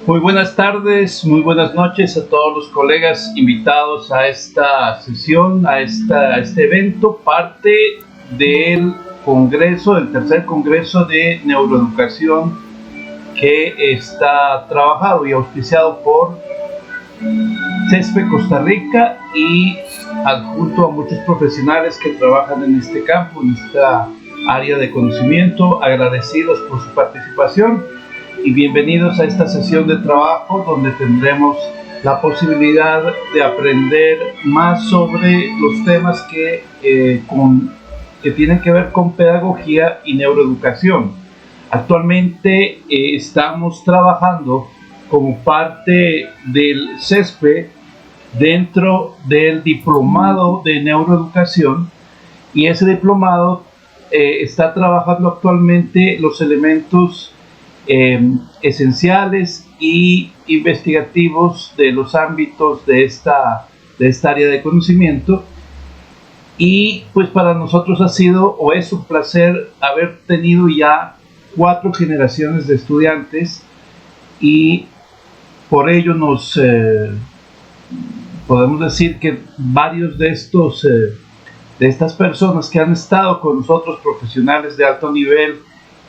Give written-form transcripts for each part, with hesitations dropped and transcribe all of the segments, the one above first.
Muy buenas tardes, muy buenas noches a todos los colegas invitados a esta sesión, a este evento, parte del Congreso, del tercer Congreso de Neuroeducación que está trabajado y auspiciado por CESPE Costa Rica y adjunto a muchos profesionales que trabajan en este campo, en esta área de conocimiento, agradecidos por su participación y bienvenidos a esta sesión de trabajo donde tendremos la posibilidad de aprender más sobre los temas que tienen que ver con pedagogía y neuroeducación. Actualmente estamos trabajando como parte del CESPE dentro del diplomado de neuroeducación y ese diplomado está trabajando actualmente los elementos esenciales y investigativos de los ámbitos de esta área de conocimiento, y pues para nosotros ha sido o es un placer haber tenido ya 4 generaciones de estudiantes, y por ello nos podemos decir que varios de estas personas que han estado con nosotros, profesionales de alto nivel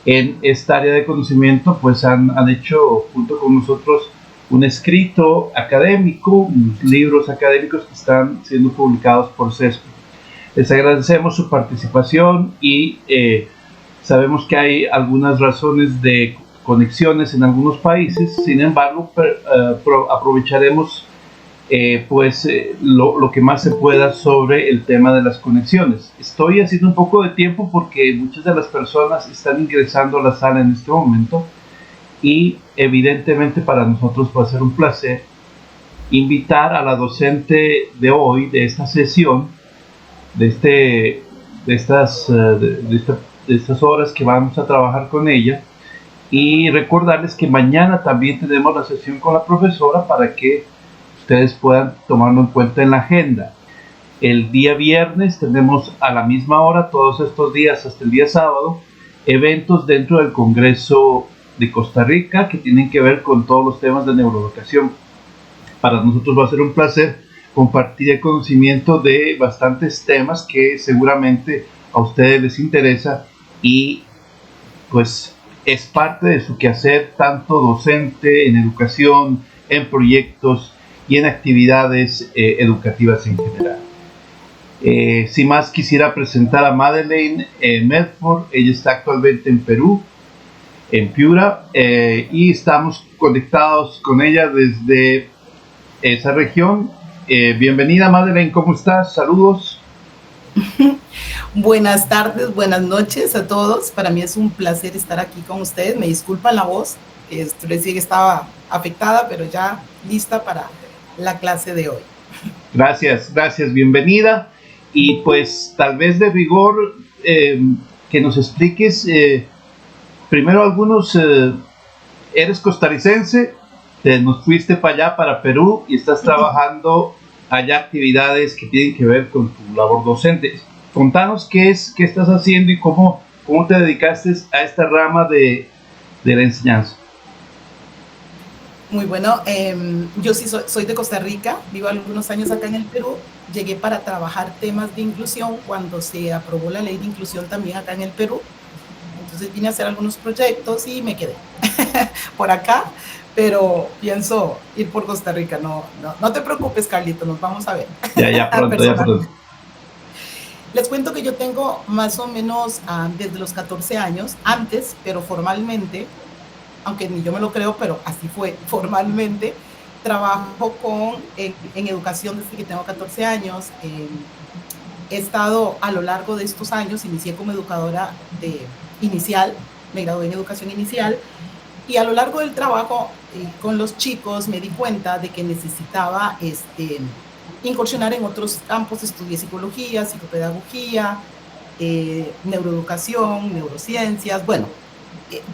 en esta área de conocimiento, pues han hecho junto con nosotros un escrito académico, unos libros académicos que están siendo publicados por CESPE. Les agradecemos su participación y sabemos que hay algunas razones de conexiones en algunos países, sin embargo, aprovecharemos lo que más se pueda sobre el tema de las conexiones. Estoy haciendo un poco de tiempo porque muchas de las personas están ingresando a la sala en este momento y evidentemente para nosotros va a ser un placer invitar a la docente de hoy, de esta sesión, de estas horas que vamos a trabajar con ella, y recordarles que mañana también tenemos la sesión con la profesora para que ustedes puedan tomarlo en cuenta en la agenda. El día viernes tenemos a la misma hora, todos estos días hasta el día sábado, eventos dentro del Congreso de Costa Rica que tienen que ver con todos los temas de neuroeducación. Para nosotros va a ser un placer compartir el conocimiento de bastantes temas que seguramente a ustedes les interesa, y pues es parte de su quehacer tanto docente, en educación, en proyectos y en actividades educativas en general. Sin más, quisiera presentar a Madeleine Medford. Ella está actualmente en Perú, en Piura, y estamos conectados con ella desde esa región. Bienvenida, Madeleine, ¿cómo estás? Saludos. Buenas tardes, buenas noches a todos. Para mí es un placer estar aquí con ustedes. Me disculpan la voz, que recién estaba afectada, pero ya lista para la clase de hoy. Gracias, bienvenida. Y pues tal vez de rigor que nos expliques primero algunos, eres costarricense, nos fuiste para allá, para Perú, y estás trabajando allá actividades que tienen que ver con tu labor docente. Contanos qué estás haciendo y cómo te dedicaste a esta rama de la enseñanza. Muy bueno, yo sí soy de Costa Rica, vivo algunos años acá en el Perú. Llegué para trabajar temas de inclusión cuando se aprobó la ley de inclusión también acá en el Perú. Entonces vine a hacer algunos proyectos y me quedé por acá, pero pienso ir por Costa Rica. No te preocupes, Carlito, nos vamos a ver. Ya pronto. Les cuento que yo tengo más o menos desde los 14 años, antes, pero formalmente, aunque ni yo me lo creo, pero así fue, formalmente, trabajo en educación desde que tengo 14 años. He estado a lo largo de estos años, inicié como educadora inicial, me gradué en educación inicial, y a lo largo del trabajo con los chicos me di cuenta de que necesitaba incursionar en otros campos. Estudié psicología, psicopedagogía, neuroeducación, neurociencias. Bueno,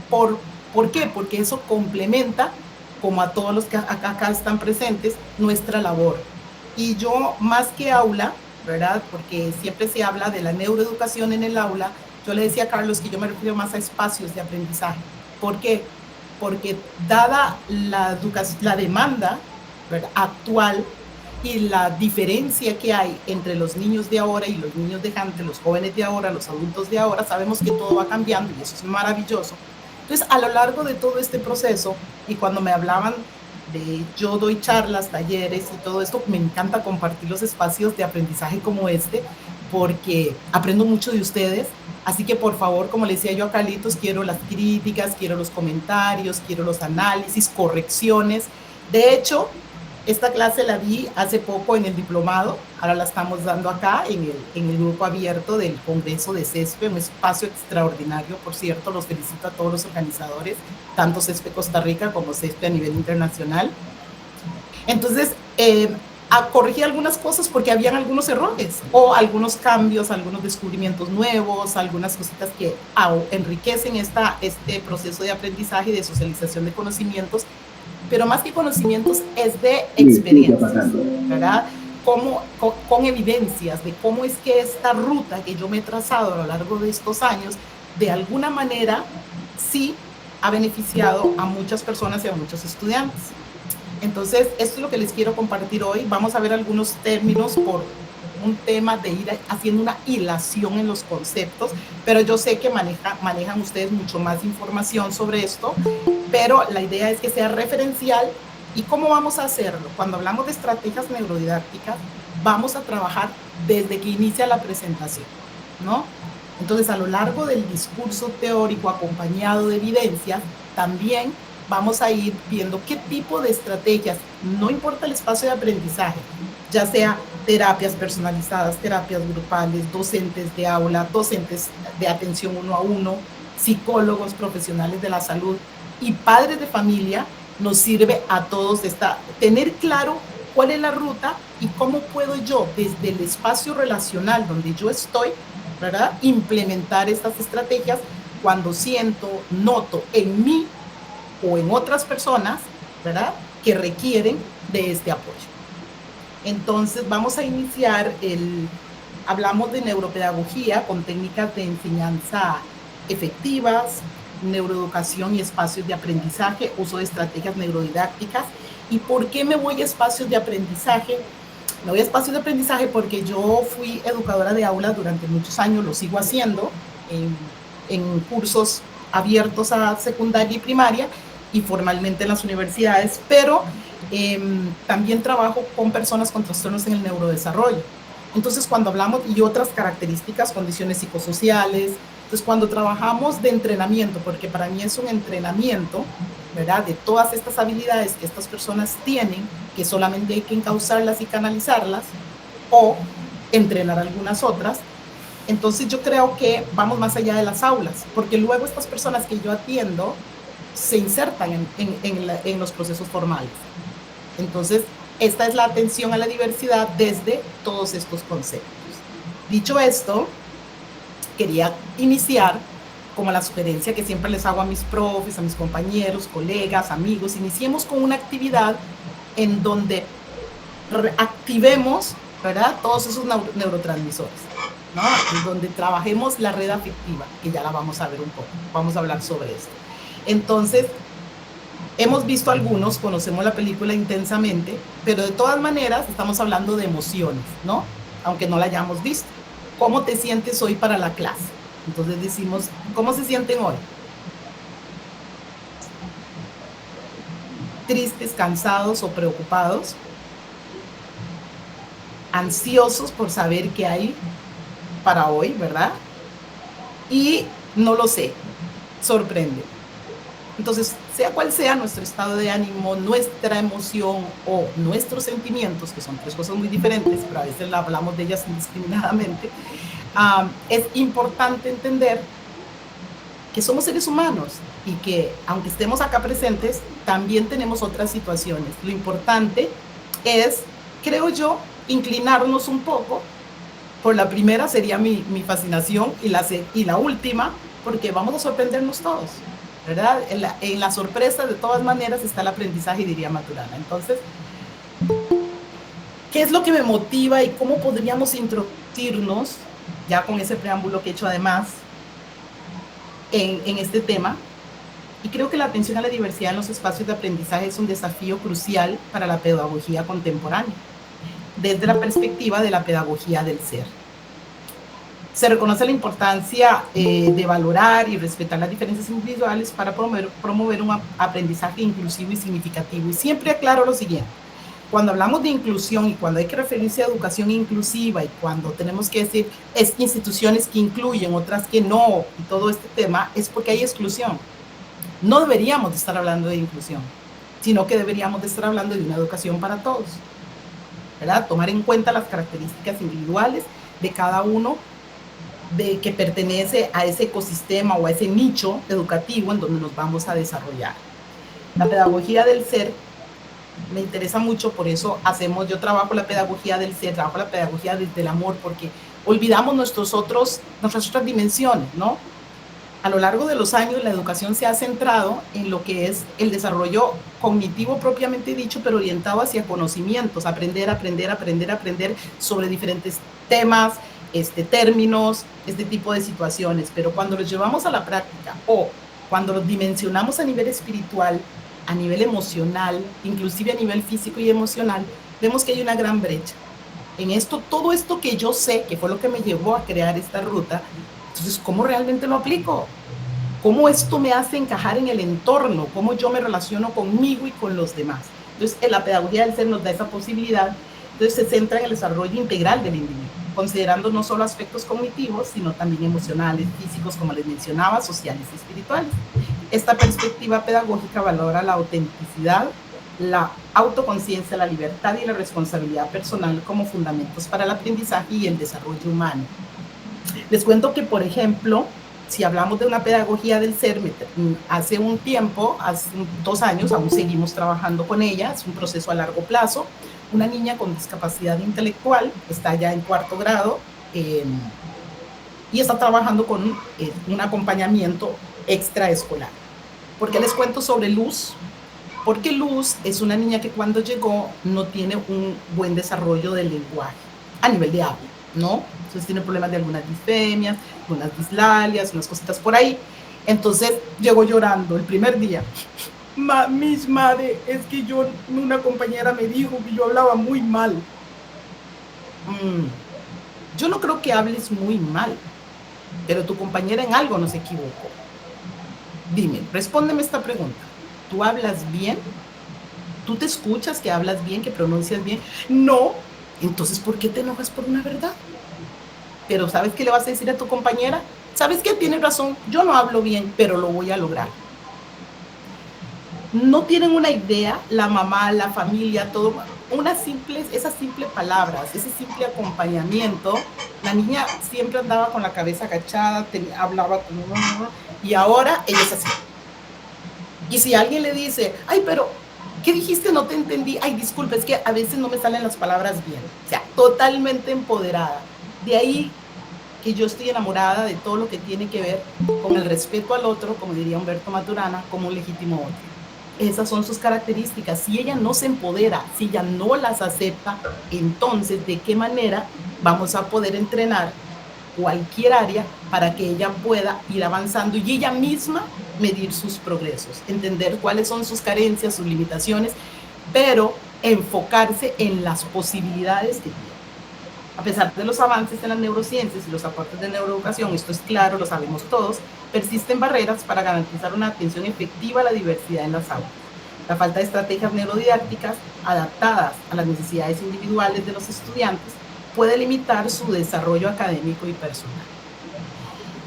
¿por qué? Porque eso complementa, como a todos los que acá están presentes, nuestra labor. Y yo, más que aula, ¿verdad? Porque siempre se habla de la neuroeducación en el aula, yo le decía a Carlos que yo me refiero más a espacios de aprendizaje. ¿Por qué? porque dada la demanda, ¿verdad?, actual y la diferencia que hay entre los niños de ahora y los niños de antes, los jóvenes de ahora, los adultos de ahora, sabemos que todo va cambiando y eso es maravilloso. Entonces, a lo largo de todo este proceso, y cuando me hablaban de yo doy charlas, talleres y todo esto, me encanta compartir los espacios de aprendizaje como este, porque aprendo mucho de ustedes. Así que por favor, como le decía yo a Carlitos, quiero las críticas, quiero los comentarios, quiero los análisis, correcciones. De hecho, esta clase la vi hace poco en el diplomado, ahora la estamos dando acá en el grupo abierto del Congreso de CESPE, un espacio extraordinario, por cierto, los felicito a todos los organizadores, tanto CESPE Costa Rica como CESPE a nivel internacional. Entonces, corregí algunas cosas porque habían algunos errores o algunos cambios, algunos descubrimientos nuevos, algunas cositas que enriquecen este proceso de aprendizaje y de socialización de conocimientos, pero más que conocimientos es de experiencias, ¿verdad? Con evidencias de cómo es que esta ruta que yo me he trazado a lo largo de estos años, de alguna manera sí ha beneficiado a muchas personas y a muchos estudiantes. Entonces, esto es lo que les quiero compartir hoy. Vamos a ver algunos términos por un tema de ir haciendo una hilación en los conceptos, pero yo sé que manejan ustedes mucho más información sobre esto, pero la idea es que sea referencial. ¿Y cómo vamos a hacerlo? Cuando hablamos de estrategias neurodidácticas, vamos a trabajar desde que inicia la presentación, ¿no? Entonces, a lo largo del discurso teórico acompañado de evidencias, también vamos a ir viendo qué tipo de estrategias, no importa el espacio de aprendizaje, ya sea terapias personalizadas, terapias grupales, docentes de aula, docentes de atención 1 a 1, psicólogos, profesionales de la salud y padres de familia, nos sirve a todos tener claro cuál es la ruta y cómo puedo yo, desde el espacio relacional donde yo estoy, ¿verdad?, implementar estas estrategias cuando noto en mí o en otras personas, ¿verdad?, que requieren de este apoyo. Entonces, vamos a iniciar hablamos de neuropedagogía con técnicas de enseñanza efectivas, neuroeducación y espacios de aprendizaje, uso de estrategias neurodidácticas. ¿Y por qué me voy a espacios de aprendizaje? Me voy a espacios de aprendizaje porque yo fui educadora de aula durante muchos años, lo sigo haciendo en cursos abiertos a secundaria y primaria y formalmente en las universidades, pero también trabajo con personas con trastornos en el neurodesarrollo. Entonces, cuando hablamos y otras características, condiciones psicosociales, entonces cuando trabajamos de entrenamiento, porque para mí es un entrenamiento, ¿verdad?, de todas estas habilidades que estas personas tienen, que solamente hay que encauzarlas y canalizarlas, o entrenar algunas otras. Entonces yo creo que vamos más allá de las aulas, porque luego estas personas que yo atiendo se insertan en los procesos formales. Entonces, esta es la atención a la diversidad desde todos estos conceptos. Dicho esto, quería iniciar como la sugerencia que siempre les hago a mis profes, a mis compañeros, colegas, amigos, iniciemos con una actividad en donde activemos, ¿verdad?, todos esos neurotransmisores, ¿no?, en donde trabajemos la red afectiva, que ya la vamos a ver un poco, vamos a hablar sobre esto. Entonces, hemos visto algunos, conocemos la película intensamente, pero de todas maneras estamos hablando de emociones, ¿no?, aunque no la hayamos visto. ¿Cómo te sientes hoy para la clase? Entonces decimos, ¿cómo se sienten hoy? Tristes, cansados o preocupados, ansiosos por saber qué hay para hoy, ¿verdad? Y no lo sé, sorprende. Entonces, sea cual sea nuestro estado de ánimo, nuestra emoción o nuestros sentimientos, que son tres cosas muy diferentes, pero a veces hablamos de ellas indiscriminadamente, es importante entender que somos seres humanos y que, aunque estemos acá presentes, también tenemos otras situaciones. Lo importante es, creo yo, inclinarnos un poco. Por la primera sería mi fascinación y la última, porque vamos a sorprendernos todos, ¿verdad? En la sorpresa, de todas maneras, está el aprendizaje, diría Maturana. Entonces, ¿qué es lo que me motiva y cómo podríamos introducirnos, ya con ese preámbulo que he hecho además, en este tema? Y creo que la atención a la diversidad en los espacios de aprendizaje es un desafío crucial para la pedagogía contemporánea, desde la perspectiva de la pedagogía del ser. Se reconoce la importancia de valorar y respetar las diferencias individuales para promover un aprendizaje inclusivo y significativo. Y siempre aclaro lo siguiente: cuando hablamos de inclusión y cuando hay que referirse a educación inclusiva y cuando tenemos que decir es instituciones que incluyen, otras que no, y todo este tema, es porque hay exclusión. No deberíamos de estar hablando de inclusión, sino que deberíamos de estar hablando de una educación para todos, ¿verdad? Tomar en cuenta las características individuales de cada uno de que pertenece a ese ecosistema o a ese nicho educativo en donde nos vamos a desarrollar. La pedagogía del ser me interesa mucho, por eso yo trabajo la pedagogía del ser, trabajo la pedagogía desde el amor, porque olvidamos nuestras otras dimensiones, ¿no? A lo largo de los años la educación se ha centrado en lo que es el desarrollo cognitivo propiamente dicho, pero orientado hacia conocimientos, aprender sobre diferentes temas, términos, este tipo de situaciones. Pero cuando los llevamos a la práctica o cuando los dimensionamos a nivel espiritual, a nivel emocional, inclusive a nivel físico y emocional, vemos que hay una gran brecha. En esto, todo esto que yo sé, que fue lo que me llevó a crear esta ruta, entonces, ¿cómo realmente lo aplico? ¿Cómo esto me hace encajar en el entorno? ¿Cómo yo me relaciono conmigo y con los demás? Entonces, la pedagogía del ser nos da esa posibilidad. Entonces, se centra en el desarrollo integral del individuo, considerando no solo aspectos cognitivos, sino también emocionales, físicos, como les mencionaba, sociales y espirituales. Esta perspectiva pedagógica valora la autenticidad, la autoconciencia, la libertad y la responsabilidad personal como fundamentos para el aprendizaje y el desarrollo humano. Les cuento que, por ejemplo, si hablamos de una pedagogía del ser, hace un tiempo, hace 2 años, aún seguimos trabajando con ella, es un proceso a largo plazo. Una niña con discapacidad intelectual está ya en 4º grado y está trabajando con un acompañamiento extraescolar. ¿Por qué les cuento sobre Luz? Porque Luz es una niña que cuando llegó no tiene un buen desarrollo del lenguaje a nivel de habla, ¿no? Entonces tiene problemas de algunas disfemias, algunas dislalias, unas cositas por ahí. Entonces llegó llorando el primer día. Miss Madre, es que una compañera me dijo que yo hablaba muy mal. Yo no creo que hables muy mal, pero tu compañera en algo no se equivocó. Dime, respóndeme esta pregunta. ¿Tú hablas bien? ¿Tú te escuchas que hablas bien, que pronuncias bien? No. Entonces, ¿por qué te enojas por una verdad? Pero ¿sabes qué le vas a decir a tu compañera? ¿Sabes qué? Tienes razón, yo no hablo bien, pero lo voy a lograr. No tienen una idea, la mamá, la familia, todo, esas simples palabras, ese simple acompañamiento. La niña siempre andaba con la cabeza agachada, hablaba como... Y ahora ella es así. Y si alguien le dice, ay, pero, ¿qué dijiste? No te entendí. Ay, disculpe, es que a veces no me salen las palabras bien. O sea, totalmente empoderada. De ahí que yo estoy enamorada de todo lo que tiene que ver con el respeto al otro, como diría Humberto Maturana, como un legítimo otro. Esas son sus características. Si ella no se empodera, si ella no las acepta, entonces, ¿de qué manera vamos a poder entrenar cualquier área para que ella pueda ir avanzando y ella misma medir sus progresos, entender cuáles son sus carencias, sus limitaciones, pero enfocarse en las posibilidades que tiene? A pesar de los avances en las neurociencias y los aportes de neuroeducación, esto es claro, lo sabemos todos, persisten barreras para garantizar una atención efectiva a la diversidad en las aulas. La falta de estrategias neurodidácticas adaptadas a las necesidades individuales de los estudiantes puede limitar su desarrollo académico y personal.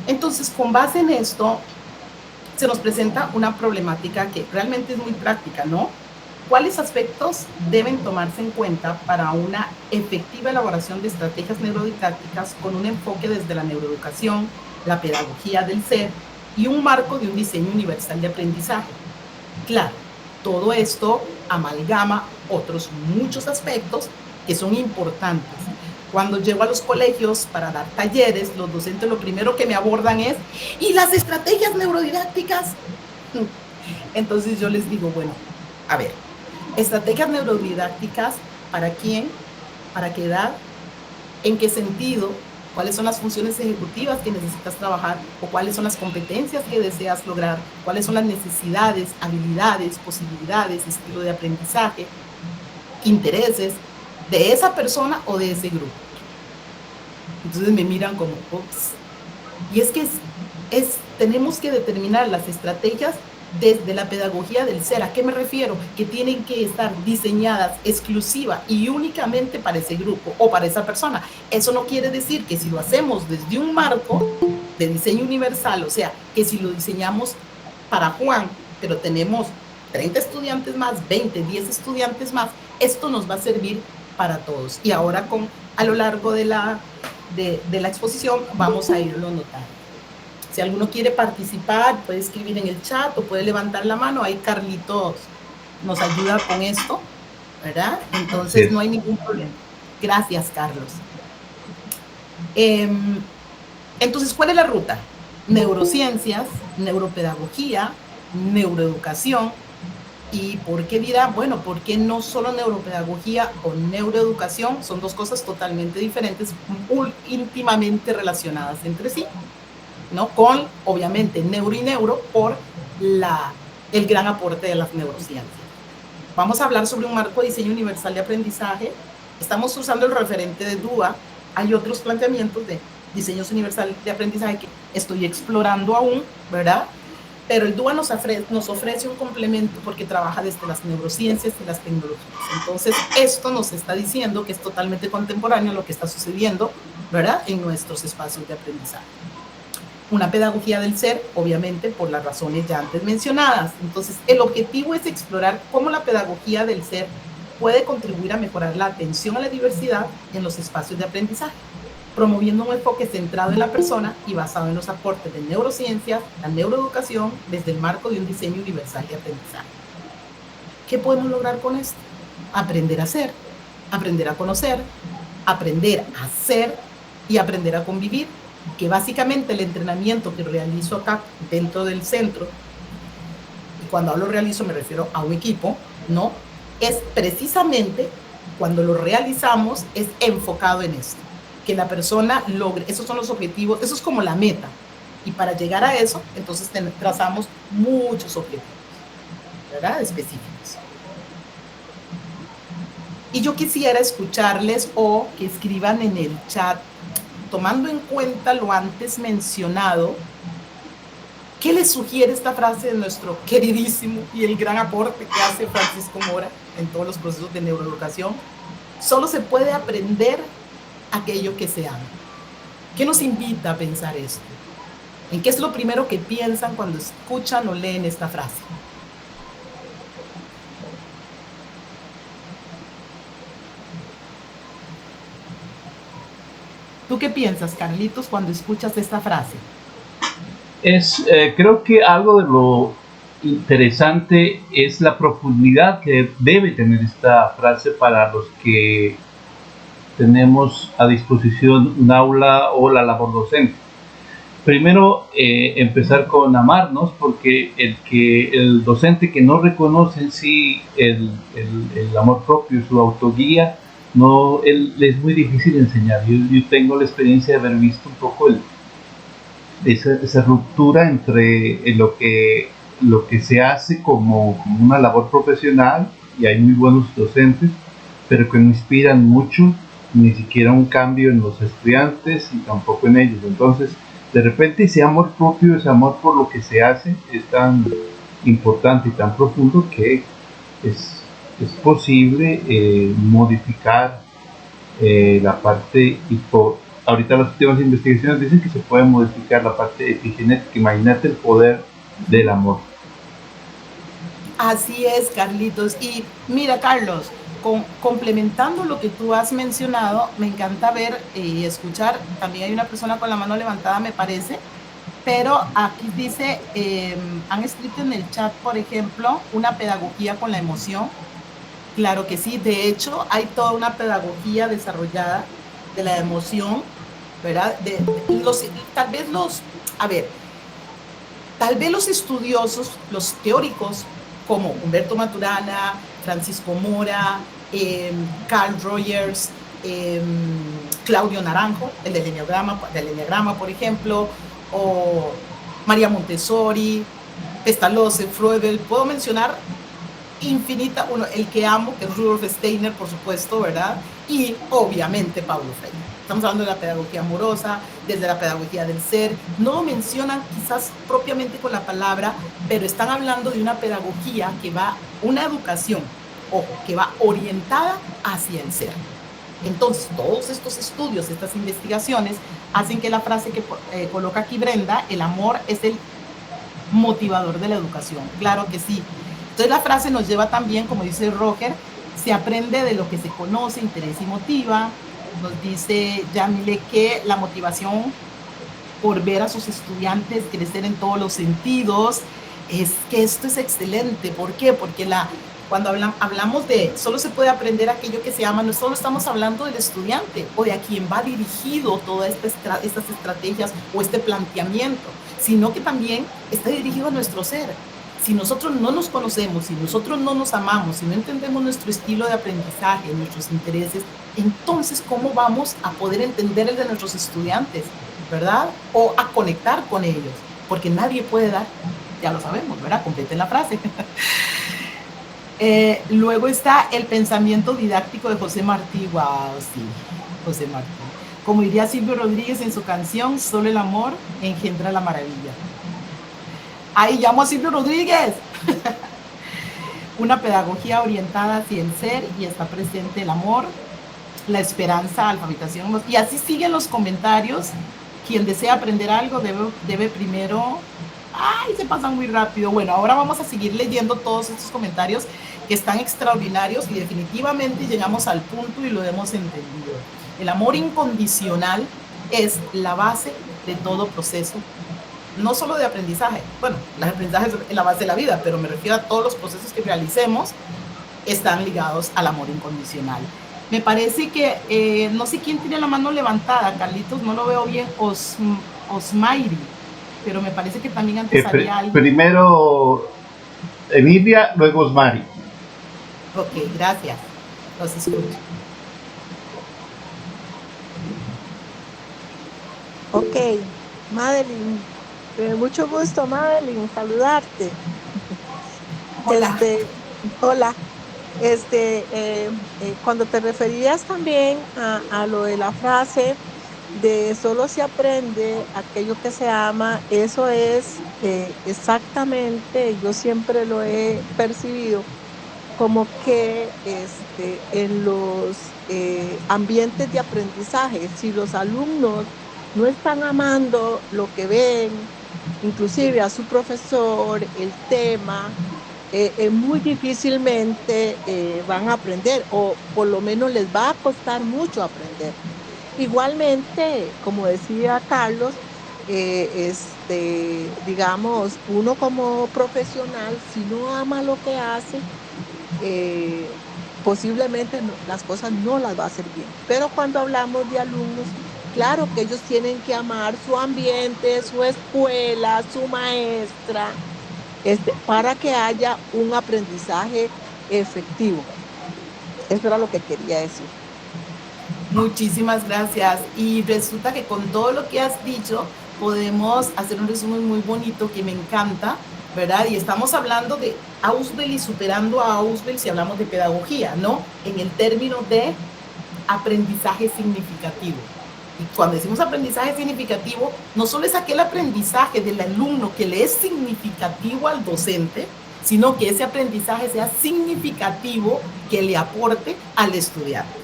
Entonces, con base en esto, se nos presenta una problemática que realmente es muy práctica, ¿no? ¿Cuáles aspectos deben tomarse en cuenta para una efectiva elaboración de estrategias neurodidácticas con un enfoque desde la neuroeducación, la pedagogía del ser y un marco de un diseño universal de aprendizaje? Claro, todo esto amalgama otros muchos aspectos que son importantes. Cuando llego a los colegios para dar talleres, los docentes lo primero que me abordan es, ¿y las estrategias neurodidácticas? Entonces yo les digo, bueno, a ver, estrategias neurodidácticas, ¿para quién? ¿Para qué edad? ¿En qué sentido? cuáles son las funciones ejecutivas que necesitas trabajar o cuáles son las competencias que deseas lograr, cuáles son las necesidades, habilidades, posibilidades, estilo de aprendizaje, intereses de esa persona o de ese grupo. Entonces me miran como, ups. Y es que tenemos que determinar las estrategias desde la pedagogía del ser. ¿A qué me refiero? Que tienen que estar diseñadas exclusiva y únicamente para ese grupo o para esa persona. Eso no quiere decir que si lo hacemos desde un marco de diseño universal, o sea, que si lo diseñamos para Juan, pero tenemos 30 estudiantes más, 20, 10 estudiantes más, esto nos va a servir para todos. Y ahora a lo largo de la exposición vamos a irlo notando. Si alguno quiere participar, puede escribir en el chat o puede levantar la mano. Ahí Carlitos nos ayuda con esto, ¿verdad? Entonces no hay ningún problema. Gracias, Carlos. Entonces, ¿cuál es la ruta? Neurociencias, neuropedagogía, neuroeducación. ¿Y por qué dirá? Bueno, porque no solo neuropedagogía o neuroeducación son dos cosas totalmente diferentes, íntimamente relacionadas entre sí, ¿no? Con, obviamente, neuro y neuro por el gran aporte de las neurociencias. Vamos a hablar sobre un marco de diseño universal de aprendizaje. Estamos usando el referente de DUA. Hay otros planteamientos de diseños universal de aprendizaje que estoy explorando aún, ¿verdad? Pero el DUA nos ofrece un complemento porque trabaja desde las neurociencias y las tecnologías. Entonces, esto nos está diciendo que es totalmente contemporáneo a lo que está sucediendo, ¿verdad?, en nuestros espacios de aprendizaje. Una pedagogía del ser, obviamente, por las razones ya antes mencionadas. Entonces, el objetivo es explorar cómo la pedagogía del ser puede contribuir a mejorar la atención a la diversidad en los espacios de aprendizaje, promoviendo un enfoque centrado en la persona y basado en los aportes de neurociencias, la neuroeducación, desde el marco de un diseño universal de aprendizaje. ¿Qué podemos lograr con esto? Aprender a ser, aprender a conocer, aprender a ser y aprender a convivir, que básicamente el entrenamiento que realizo acá dentro del centro, y cuando hablo realizo me refiero a un equipo, ¿no? Es precisamente cuando lo realizamos es enfocado en esto, que la persona logre, esos son los objetivos, eso es como la meta, y para llegar a eso, entonces trazamos muchos objetivos, ¿verdad?, específicos. Y yo quisiera escucharles o que escriban en el chat, tomando en cuenta lo antes mencionado, ¿qué les sugiere esta frase de nuestro queridísimo y el gran aporte que hace Francisco Mora en todos los procesos de neuroeducación? Solo se puede aprender aquello que se ama. ¿Qué nos invita a pensar esto? ¿En qué es lo primero que piensan cuando escuchan o leen esta frase? ¿Tú qué piensas, Carlitos, cuando escuchas esta frase? Creo que algo de lo interesante es la profundidad que debe tener esta frase para los que tenemos a disposición un aula o la labor docente. Primero, empezar con amarnos, porque el docente que no reconoce en sí el amor propio, su autoguía, es muy difícil enseñar. Yo tengo la experiencia de haber visto un poco esa ruptura entre lo que se hace como una labor profesional, y hay muy buenos docentes, pero que no inspiran mucho, ni siquiera un cambio en los estudiantes y tampoco en ellos. Entonces, de repente ese amor propio, ese amor por lo que se hace, es tan importante y tan profundo que es posible modificar la parte, ahorita las últimas investigaciones dicen que se puede modificar la parte epigenética. Imagínate el poder del amor. Así es, Carlitos. Y mira, Carlos, complementando lo que tú has mencionado, me encanta ver y escuchar, también hay una persona con la mano levantada, me parece, pero aquí dice, han escrito en el chat, por ejemplo, una pedagogía con la emoción. Claro que sí, de hecho, hay toda una pedagogía desarrollada de la emoción, ¿verdad? Tal vez los estudiosos, los teóricos, como Humberto Maturana, Francisco Mora, Carl Rogers, Claudio Naranjo, el del Enneagrama, por ejemplo, o María Montessori, Pestalozzi, Freud, puedo mencionar infinita, el que amo, que es Rudolf Steiner, por supuesto, ¿verdad? Y obviamente Paulo Freire. Estamos hablando de la pedagogía amorosa, desde la pedagogía del ser. No lo mencionan quizás propiamente con la palabra, pero están hablando de una pedagogía que va, una educación, ojo, que va orientada hacia el ser. Entonces, todos estos estudios, estas investigaciones, hacen que la frase que coloca aquí Brenda, el amor es el motivador de la educación. Claro que sí. Entonces la frase nos lleva también, como dice Roger, se aprende de lo que se conoce, interesa y motiva. Nos dice Yamile que la motivación por ver a sus estudiantes crecer en todos los sentidos, es que esto es excelente. ¿Por qué? Porque cuando hablamos de solo se puede aprender aquello que se ama, no solo estamos hablando del estudiante o de a quien va dirigido todas estas estrategias o este planteamiento, sino que también está dirigido a nuestro ser. Si nosotros no nos conocemos, si nosotros no nos amamos, si no entendemos nuestro estilo de aprendizaje, nuestros intereses, entonces ¿cómo vamos a poder entender el de nuestros estudiantes, verdad? O a conectar con ellos, porque nadie puede dar, ya lo sabemos, ¿verdad? Completen la frase. Luego está el pensamiento didáctico de José Martí. Wow, sí, José Martí. Como diría Silvio Rodríguez en su canción, solo el amor engendra la maravilla. Ahí llamo a Silvio Rodríguez. Una pedagogía orientada hacia el ser y está presente el amor, la esperanza, alfabetización. Y así siguen los comentarios. Quien desea aprender algo debe primero... ¡Ay, se pasan muy rápido! Bueno, ahora vamos a seguir leyendo todos estos comentarios que están extraordinarios y definitivamente llegamos al punto y lo hemos entendido. El amor incondicional es la base de todo proceso, no solo de aprendizaje. Bueno, el aprendizaje es la base de la vida, pero me refiero a todos los procesos que realicemos están ligados al amor incondicional. Me parece que, no sé quién tiene la mano levantada, Carlitos, no lo veo bien, Osmairi, pero me parece que también antes había alguien. Primero Emilia, luego Osmari. Ok, gracias. Los escucho. Ok, Madeline, mucho gusto, Madeline, saludarte. Hola. Hola. Cuando te referías también a lo de la frase de solo se aprende aquello que se ama, eso es exactamente, yo siempre lo he percibido como que en los ambientes de aprendizaje, si los alumnos no están amando lo que ven, inclusive a su profesor, el tema, muy difícilmente van a aprender, o por lo menos les va a costar mucho aprender. Igualmente, como decía Carlos, digamos, uno como profesional, si no ama lo que hace, posiblemente las cosas no las va a hacer bien. Pero cuando hablamos de alumnos, claro que ellos tienen que amar su ambiente, su escuela, su maestra, para que haya un aprendizaje efectivo. Eso era lo que quería decir. Muchísimas gracias. Y resulta que con todo lo que has dicho, podemos hacer un resumen muy bonito que me encanta, ¿verdad? Y estamos hablando de Ausubel y superando a Ausubel si hablamos de pedagogía, ¿no? En el término de aprendizaje significativo. Y cuando decimos aprendizaje significativo, no solo es aquel aprendizaje del alumno que le es significativo al docente, sino que ese aprendizaje sea significativo que le aporte al estudiante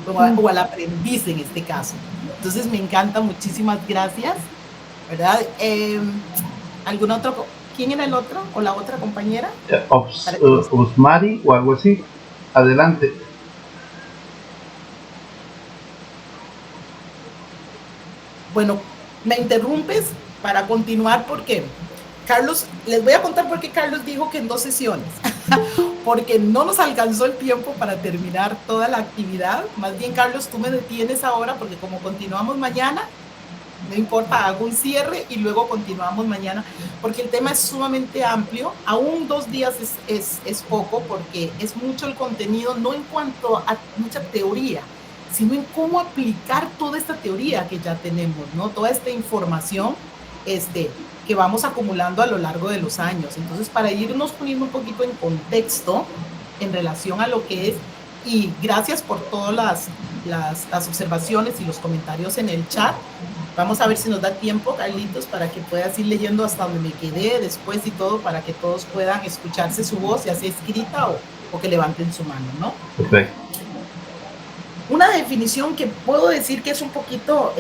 o al aprendiz en este caso. Entonces me encanta, muchísimas gracias, ¿verdad? ¿Algún otro? ¿Quién era el otro o la otra compañera? Osmari o algo así. Adelante. Bueno, me interrumpes para continuar porque Carlos, les voy a contar por qué Carlos dijo que en 2 sesiones. Porque no nos alcanzó el tiempo para terminar toda la actividad. Más bien, Carlos, tú me detienes ahora porque como continuamos mañana, no importa, hago un cierre y luego continuamos mañana, porque el tema es sumamente amplio. Aún 2 días es poco porque es mucho el contenido, no en cuanto a mucha teoría, sino en cómo aplicar toda esta teoría que ya tenemos, ¿no? Toda esta información que vamos acumulando a lo largo de los años. Entonces, para irnos poniendo un poquito en contexto en relación a lo que es, y gracias por todas las observaciones y los comentarios en el chat. Vamos a ver si nos da tiempo, Carlitos, para que puedas ir leyendo hasta donde me quedé después y todo, para que todos puedan escucharse su voz, ya sea escrita o que levanten su mano, ¿no? Perfecto. Una definición que puedo decir que es un poquito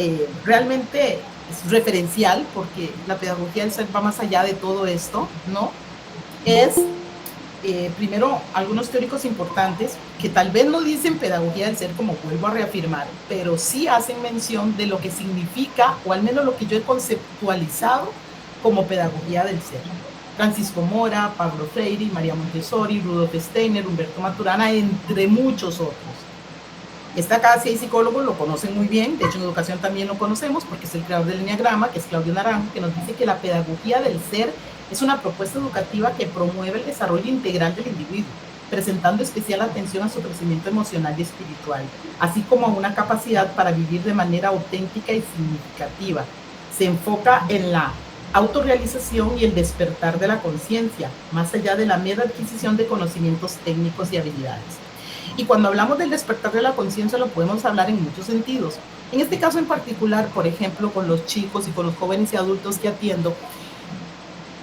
realmente es referencial, porque la pedagogía del ser va más allá de todo esto, ¿no? Es, primero, algunos teóricos importantes que tal vez no dicen pedagogía del ser, como vuelvo a reafirmar, pero sí hacen mención de lo que significa, o al menos lo que yo he conceptualizado como pedagogía del ser. Francisco Mora, Pablo Freire, María Montessori, Rudolf Steiner, Humberto Maturana, entre muchos otros. Esta casa y psicólogos lo conocen muy bien, de hecho en educación también lo conocemos porque es el creador del Enneagrama, que es Claudio Naranjo, que nos dice que la pedagogía del ser es una propuesta educativa que promueve el desarrollo integral del individuo, presentando especial atención a su crecimiento emocional y espiritual, así como a una capacidad para vivir de manera auténtica y significativa. Se enfoca en la autorrealización y el despertar de la conciencia, más allá de la mera adquisición de conocimientos técnicos y habilidades. Y cuando hablamos del despertar de la conciencia lo podemos hablar en muchos sentidos. En este caso en particular, por ejemplo, con los chicos y con los jóvenes y adultos que atiendo,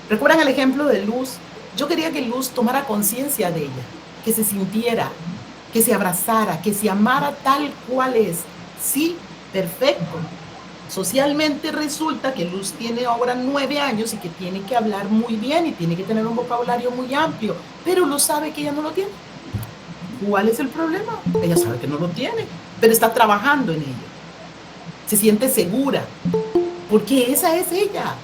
¿recuerdan el ejemplo de Luz? Yo quería que Luz tomara conciencia de ella, que se sintiera, que se abrazara, que se amara tal cual es. Sí, perfecto. Socialmente resulta que Luz tiene ahora 9 años y que tiene que hablar muy bien y tiene que tener un vocabulario muy amplio, pero Luz sabe que ella no lo tiene. ¿Cuál es el problema? Ella sabe que no lo tiene, pero está trabajando en ello. Se siente segura, porque esa es ella.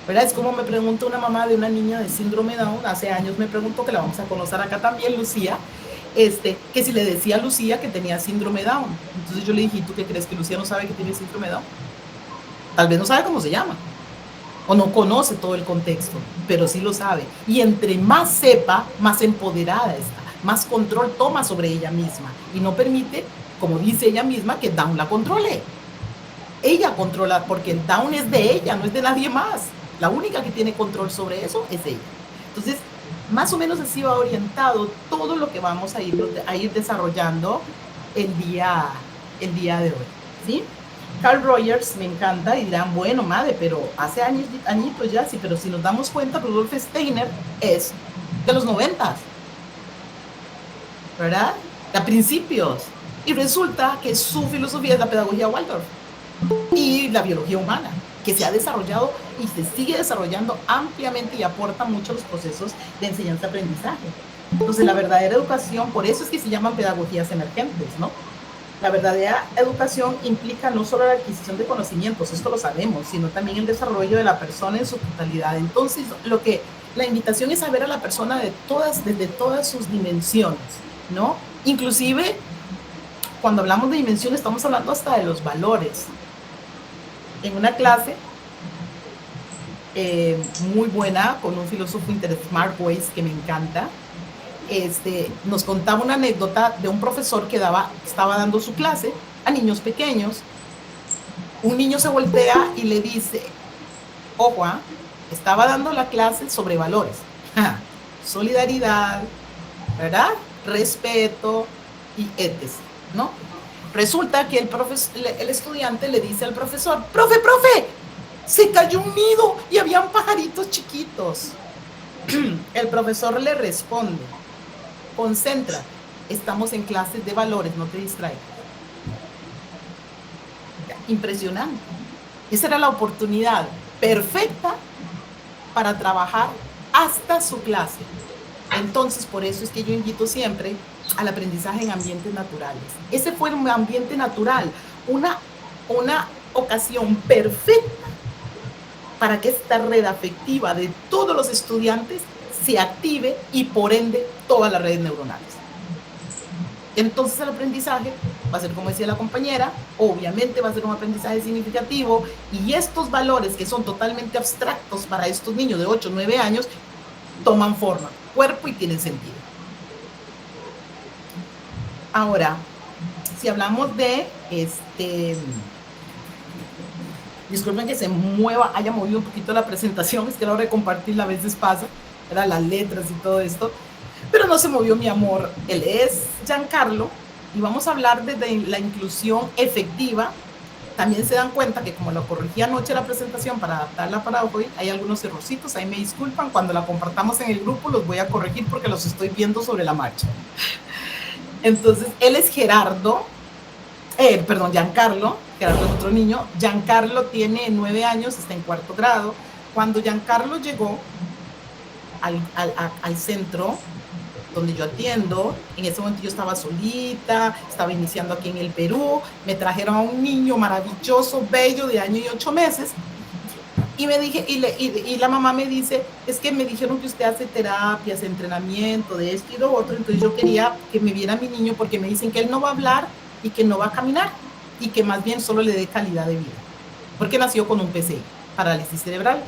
¿Verdad? Es como me preguntó una mamá de una niña de síndrome Down, hace años me preguntó, que la vamos a conocer acá también, Lucía, que si le decía a Lucía que tenía síndrome Down. Entonces yo le dije, ¿tú qué crees? ¿Que Lucía no sabe que tiene síndrome Down? Tal vez no sabe cómo se llama, o no conoce todo el contexto, pero sí lo sabe. Y entre más sepa, más empoderada está, más control toma sobre ella misma y no permite, como dice ella misma, que Down la controle. Ella controla, porque el Down es de ella, no es de nadie más. La única que tiene control sobre eso es ella. Entonces, más o menos así va orientado todo lo que vamos a ir desarrollando el día de hoy, ¿sí? Carl Rogers me encanta y dirán, bueno, madre, pero hace añitos ya, sí, pero si nos damos cuenta, Rudolf Steiner es de los 90, ¿verdad? A principios. Y resulta que su filosofía es la pedagogía Waldorf y la biología humana, que se ha desarrollado y se sigue desarrollando ampliamente y aporta mucho a los procesos de enseñanza-aprendizaje. Entonces, la verdadera educación, por eso es que se llaman pedagogías emergentes, ¿no? La verdadera educación implica no solo la adquisición de conocimientos, esto lo sabemos, sino también el desarrollo de la persona en su totalidad. Entonces, la invitación es a ver a la persona desde todas sus dimensiones, ¿no? Inclusive, cuando hablamos de dimensiones, estamos hablando hasta de los valores. En una clase muy buena con un filósofo Mark Weiss, que me encanta, nos contaba una anécdota de un profesor que estaba dando su clase a niños pequeños. Un niño se voltea y le dice, ojo, estaba dando la clase sobre valores, solidaridad, ¿verdad? Respeto y etc., ¿no? Resulta que el estudiante le dice al profesor, profe, se cayó un nido y habían pajaritos chiquitos. El profesor le responde, concéntrate, estamos en clases de valores, no te distraigas. Impresionante. Esa era la oportunidad perfecta para trabajar hasta su clase. Entonces, por eso es que yo invito siempre al aprendizaje en ambientes naturales. Ese fue un ambiente natural, una ocasión perfecta para que esta red afectiva de todos los estudiantes se active y por ende todas las redes neuronales. Entonces el aprendizaje va a ser, como decía la compañera, obviamente va a ser un aprendizaje significativo, y estos valores que son totalmente abstractos para estos niños de 8 o 9 años toman forma, cuerpo y tienen sentido. Ahora, si hablamos de disculpen que haya movido un poquito la presentación, es que a la hora de compartirla a veces pasa, eran las letras y todo esto, pero no se movió mi amor. Él es Giancarlo y vamos a hablar de la inclusión efectiva. También se dan cuenta que como lo corregí anoche la presentación para adaptarla para hoy, hay algunos errorcitos, ahí me disculpan, cuando la compartamos en el grupo los voy a corregir porque los estoy viendo sobre la marcha. Entonces, él es Giancarlo, Gerardo es otro niño. Giancarlo tiene 9 años, está en 4º grado. Cuando Giancarlo llegó al centro donde yo atiendo, en ese momento yo estaba solita, estaba iniciando aquí en el Perú, me trajeron a un niño maravilloso, bello, de 1 año y 8 meses, y me dije, y la mamá me dice, es que me dijeron que usted hace terapias, entrenamiento, de esto y lo otro, entonces yo quería que me viera mi niño porque me dicen que él no va a hablar y que no va a caminar, y que más bien solo le dé calidad de vida, porque nació con un PCI, parálisis cerebral.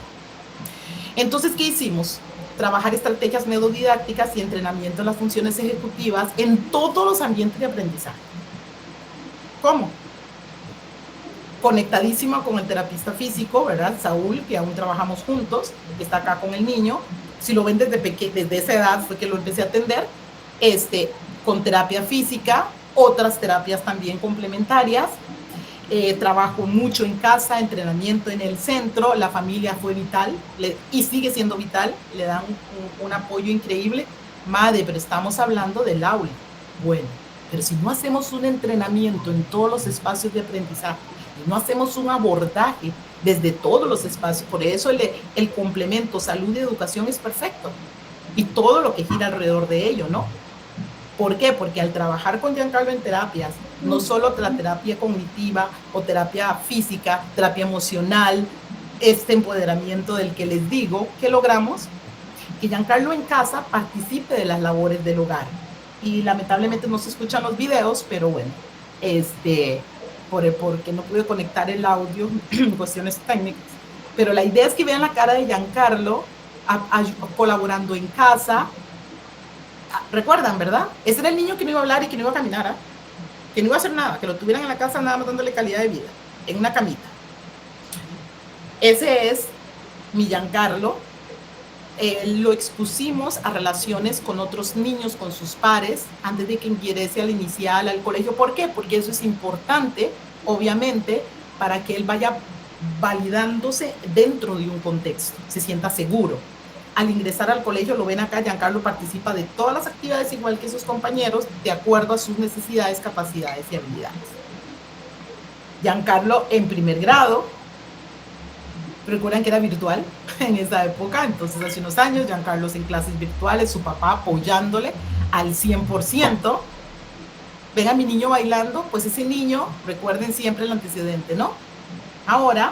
Entonces, ¿qué hicimos? Trabajar estrategias neurodidácticas y entrenamiento en las funciones ejecutivas en todos los ambientes de aprendizaje. ¿Cómo? Conectadísima con el terapista físico, ¿verdad? Saúl, que aún trabajamos juntos, que está acá con el niño. Si lo ven desde esa edad fue que lo empecé a atender, con terapia física, otras terapias también complementarias. Trabajo mucho en casa, entrenamiento en el centro, la familia fue vital y sigue siendo vital, le dan un apoyo increíble. Madre, pero estamos hablando del aula. Bueno, pero si no hacemos un entrenamiento en todos los espacios de aprendizaje, y no hacemos un abordaje desde todos los espacios, por eso el complemento salud y educación es perfecto, y todo lo que gira alrededor de ello, ¿no? ¿Por qué? Porque al trabajar con Giancarlo en terapias, no solo la terapia cognitiva o terapia física, terapia emocional, este empoderamiento del que les digo, que logramos que Giancarlo en casa participe de las labores del hogar. Y lamentablemente no se escuchan los videos, pero bueno, porque no pude conectar el audio, cuestiones técnicas. Pero la idea es que vean la cara de Giancarlo colaborando en casa. Recuerdan, ¿verdad? Ese era el niño que no iba a hablar y que no iba a caminar, ¿eh? Que no iba a hacer nada, que lo tuvieran en la casa nada más dándole calidad de vida, en una camita. Ese es mi Giancarlo. Lo expusimos a relaciones con otros niños, con sus pares, antes de que ingrese al inicial, al colegio. ¿Por qué? Porque eso es importante, obviamente, para que él vaya validándose dentro de un contexto, se sienta seguro. Al ingresar al colegio, lo ven acá, Giancarlo participa de todas las actividades igual que sus compañeros, de acuerdo a sus necesidades, capacidades y habilidades. Giancarlo en 1º grado, recuerdan que era virtual en esa época, entonces hace unos años, Giancarlo en clases virtuales, su papá apoyándole al 100%. Ven a mi niño bailando, pues ese niño, recuerden siempre el antecedente, ¿no? Ahora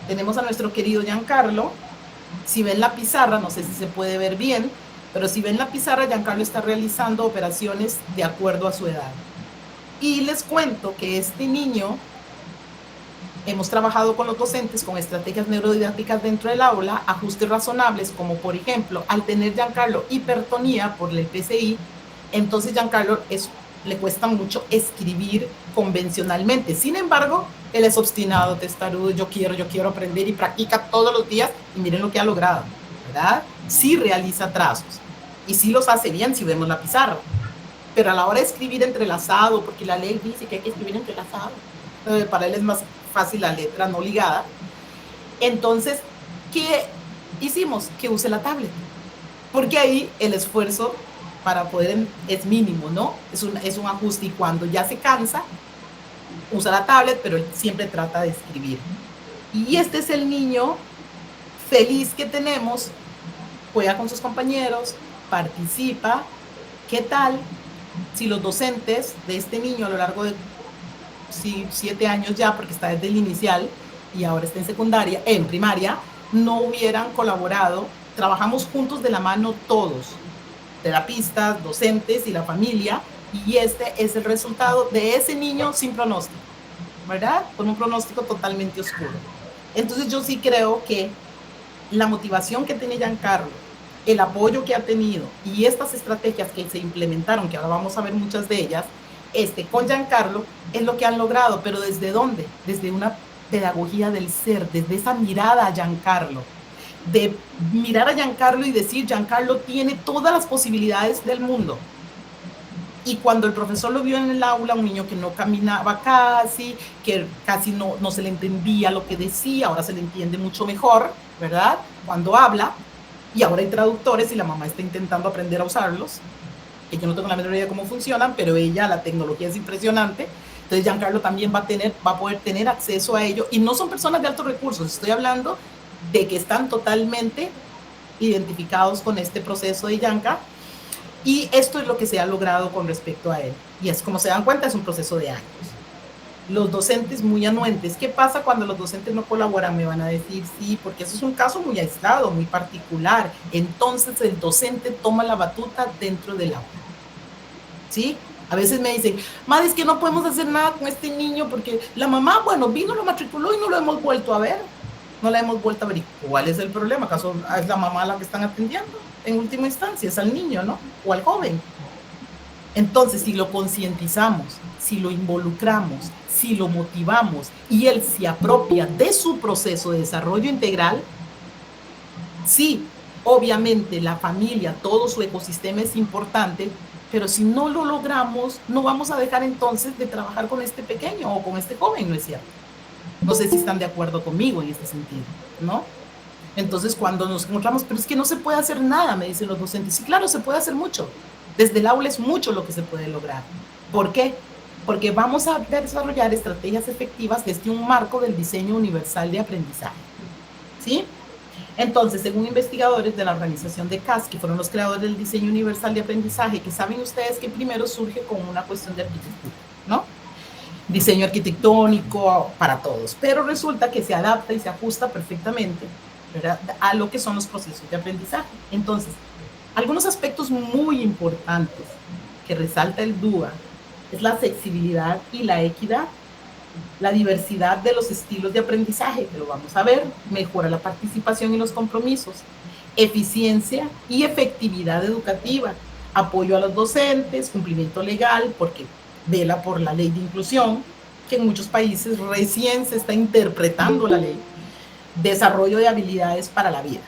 tenemos a nuestro querido Giancarlo. Si ven la pizarra, no sé si se puede ver bien, pero si ven la pizarra, Giancarlo está realizando operaciones de acuerdo a su edad. Y les cuento que este niño, hemos trabajado con los docentes con estrategias neurodidácticas dentro del aula, ajustes razonables, como por ejemplo, al tener Giancarlo hipertonía por el PCI, entonces Giancarlo le cuesta mucho escribir convencionalmente. Sin embargo, él es obstinado, testarudo, yo quiero aprender y practica todos los días y miren lo que ha logrado, ¿verdad? Sí realiza trazos y sí los hace bien si vemos la pizarra, pero a la hora de escribir entrelazado, porque la ley dice que hay que escribir entrelazado, para él es más fácil la letra no ligada. Entonces, ¿qué hicimos? Que use la tablet, porque ahí el esfuerzo para poder es mínimo, ¿no? Es un ajuste, y cuando ya se cansa, usa la tablet, pero él siempre trata de escribir. Y este es el niño feliz que tenemos, juega con sus compañeros, participa. ¿Qué tal si los docentes de este niño a lo largo de 7 años ya, porque está desde el inicial y ahora está en secundaria, en primaria, no hubieran colaborado? Trabajamos juntos de la mano todos, terapistas, docentes y la familia, y este es el resultado de ese niño sin pronóstico, ¿verdad? Con un pronóstico totalmente oscuro. Entonces yo sí creo que la motivación que tiene Giancarlo, el apoyo que ha tenido y estas estrategias que se implementaron, que ahora vamos a ver muchas de ellas, con Giancarlo es lo que han logrado, pero ¿desde dónde? Desde una pedagogía del ser, desde esa mirada a Giancarlo, de mirar a Giancarlo y decir, Giancarlo tiene todas las posibilidades del mundo. Y cuando el profesor lo vio en el aula, un niño que no caminaba casi, que casi no se le entendía lo que decía, ahora se le entiende mucho mejor, ¿verdad? Cuando habla, y ahora hay traductores y la mamá está intentando aprender a usarlos, que yo no tengo la menor idea de cómo funcionan, pero la tecnología es impresionante. Entonces Giancarlo también va a poder tener acceso a ello, y no son personas de altos recursos, estoy hablando de que están totalmente identificados con este proceso de Gianca. Y esto es lo que se ha logrado con respecto a él. Y es como se dan cuenta, es un proceso de años. Los docentes muy anuentes. ¿Qué pasa cuando los docentes no colaboran? Me van a decir sí, porque eso es un caso muy aislado, muy particular. Entonces el docente toma la batuta dentro del aula. ¿Sí? A veces me dicen, madre, es que no podemos hacer nada con este niño porque la mamá, bueno, vino, lo matriculó y no lo hemos vuelto a ver. No la hemos vuelto a ver. ¿Y cuál es el problema? ¿Acaso es la mamá la que están atendiendo? En última instancia, es al niño, ¿no? O al joven. Entonces, si lo concientizamos, si lo involucramos, si lo motivamos y él se apropia de su proceso de desarrollo integral, sí, obviamente la familia, todo su ecosistema es importante, pero si no lo logramos, no vamos a dejar entonces de trabajar con este pequeño o con este joven, ¿no es cierto? No sé si están de acuerdo conmigo en este sentido, ¿no? Entonces, cuando nos encontramos, pero es que no se puede hacer nada, me dicen los docentes. Sí, claro, se puede hacer mucho. Desde el aula es mucho lo que se puede lograr. ¿Por qué? Porque vamos a desarrollar estrategias efectivas desde un marco del diseño universal de aprendizaje. ¿Sí? Entonces, según investigadores de la organización de CAS, que fueron los creadores del diseño universal de aprendizaje, que saben ustedes que primero surge como una cuestión de arquitectura, ¿no? Diseño arquitectónico para todos, pero resulta que se adapta y se ajusta perfectamente, ¿verdad?, a lo que son los procesos de aprendizaje. Entonces, algunos aspectos muy importantes que resalta el DUA es la accesibilidad y la equidad, la diversidad de los estilos de aprendizaje, que lo vamos a ver, mejora la participación y los compromisos, eficiencia y efectividad educativa, apoyo a los docentes, cumplimiento legal, porque vela por la ley de inclusión, que en muchos países recién se está interpretando la ley, desarrollo de habilidades para la vida.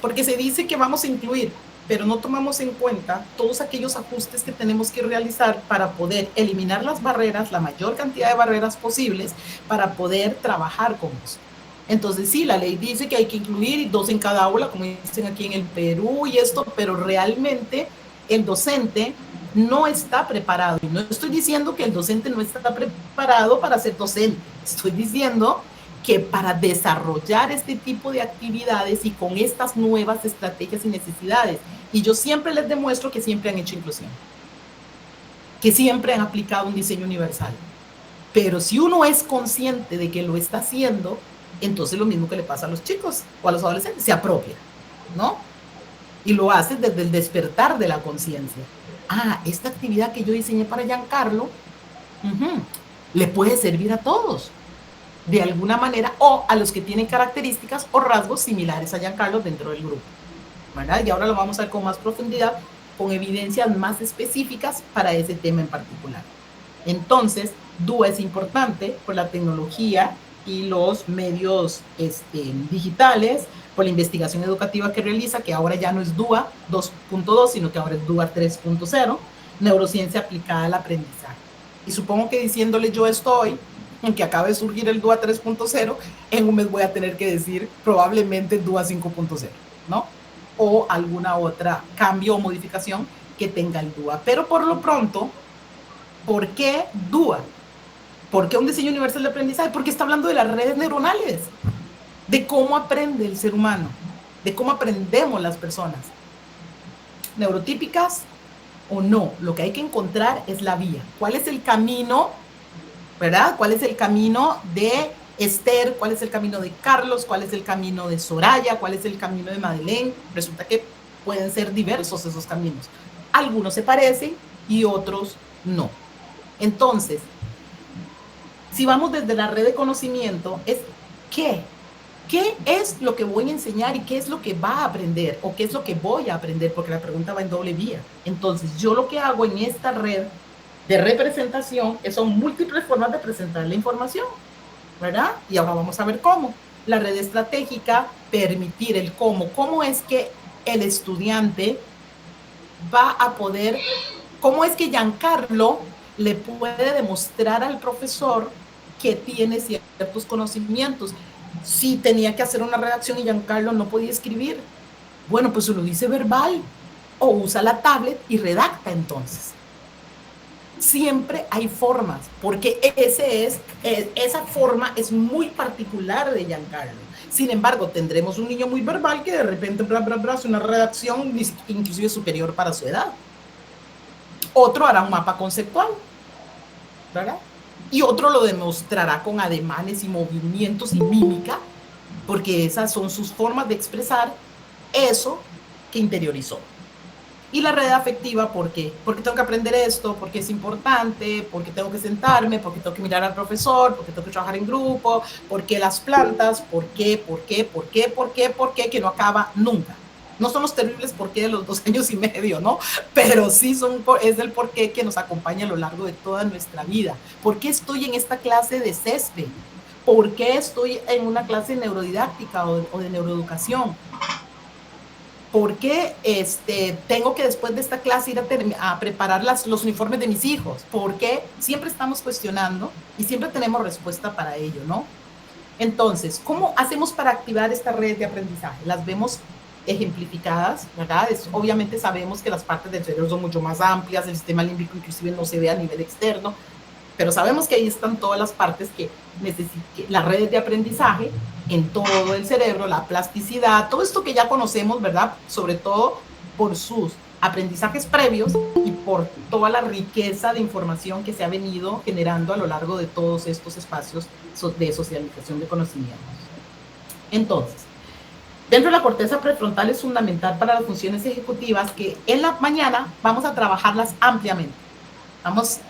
Porque se dice que vamos a incluir, pero no tomamos en cuenta todos aquellos ajustes que tenemos que realizar para poder eliminar las barreras, la mayor cantidad de barreras posibles, para poder trabajar con eso. Entonces sí, la ley dice que hay que incluir 2 en cada aula, como dicen aquí en el Perú y esto, pero realmente el docente no está preparado. Y no estoy diciendo que el docente no está preparado para ser docente, estoy diciendo que para desarrollar este tipo de actividades y con estas nuevas estrategias y necesidades, y yo siempre les demuestro que siempre han hecho inclusión, que siempre han aplicado un diseño universal, pero si uno es consciente de que lo está haciendo, entonces lo mismo que le pasa a los chicos o a los adolescentes, se apropia, ¿no? Y lo hace desde el despertar de la conciencia. Ah, esta actividad que yo diseñé para Giancarlo, le puede servir a todos, de alguna manera, o a los que tienen características o rasgos similares a Giancarlo dentro del grupo, ¿verdad? Y ahora lo vamos a ver con más profundidad, con evidencias más específicas para ese tema en particular. Entonces, DUA es importante por la tecnología y los medios digitales, por la investigación educativa que realiza, que ahora ya no es DUA 2.2, sino que ahora es DUA 3.0, neurociencia aplicada al aprendizaje. Y supongo que diciéndole yo esto hoy, en que acabe de surgir el DUA 3.0, en un mes voy a tener que decir probablemente DUA 5.0, ¿no? O alguna otra cambio o modificación que tenga el DUA. Pero por lo pronto, ¿por qué DUA? ¿Por qué un diseño universal de aprendizaje? Porque está hablando de las redes neuronales, de cómo aprende el ser humano, de cómo aprendemos las personas. Neurotípicas o no, lo que hay que encontrar es la vía. ¿Cuál es el camino, verdad? ¿Cuál es el camino de Esther? ¿Cuál es el camino de Carlos? ¿Cuál es el camino de Soraya? ¿Cuál es el camino de Madeleine? Resulta que pueden ser diversos esos caminos. Algunos se parecen y otros no. Entonces, si vamos desde la red de conocimiento, es ¿qué? ¿Qué es lo que voy a enseñar y qué es lo que va a aprender? ¿O qué es lo que voy a aprender? Porque la pregunta va en doble vía. Entonces, yo lo que hago en esta red, de representación, son múltiples formas de presentar la información, ¿verdad? Y ahora vamos a ver cómo. La red estratégica, permitir el cómo. ¿Cómo es que el estudiante va a poder, cómo es que Giancarlo le puede demostrar al profesor que tiene ciertos conocimientos? Si tenía que hacer una redacción y Giancarlo no podía escribir, bueno, pues se lo dice verbal o usa la tablet y redacta entonces. Siempre hay formas, porque esa forma es muy particular de Giancarlo. Sin embargo, tendremos un niño muy verbal que de repente hace una redacción inclusive superior para su edad. Otro hará un mapa conceptual, ¿verdad? Y otro lo demostrará con ademanes y movimientos y mímica, porque esas son sus formas de expresar eso que interiorizó. Y la red afectiva, ¿por qué? Porque tengo que aprender esto, porque es importante, porque tengo que sentarme, porque tengo que mirar al profesor, porque tengo que trabajar en grupo, porque las plantas, ¿por qué, que no acaba nunca? No son los terribles por qué de los 2 años y medio, ¿no? Pero sí es el por qué que nos acompaña a lo largo de toda nuestra vida. ¿Por qué estoy en esta clase de CESPE? ¿Por qué estoy en una clase de neurodidáctica o de neuroeducación? ¿Por qué tengo que después de esta clase ir a preparar los uniformes de mis hijos? Porque siempre estamos cuestionando y siempre tenemos respuesta para ello, ¿no? Entonces, ¿cómo hacemos para activar esta red de aprendizaje? Las vemos ejemplificadas, ¿verdad? Obviamente sabemos que las partes del cerebro son mucho más amplias, el sistema límbico inclusive no se ve a nivel externo, pero sabemos que ahí están todas las partes que las redes de aprendizaje en todo el cerebro, la plasticidad, todo esto que ya conocemos, ¿verdad? Sobre todo por sus aprendizajes previos y por toda la riqueza de información que se ha venido generando a lo largo de todos estos espacios de socialización de conocimientos. Entonces, dentro de la corteza prefrontal es fundamental para las funciones ejecutivas que en la mañana vamos a trabajarlas ampliamente.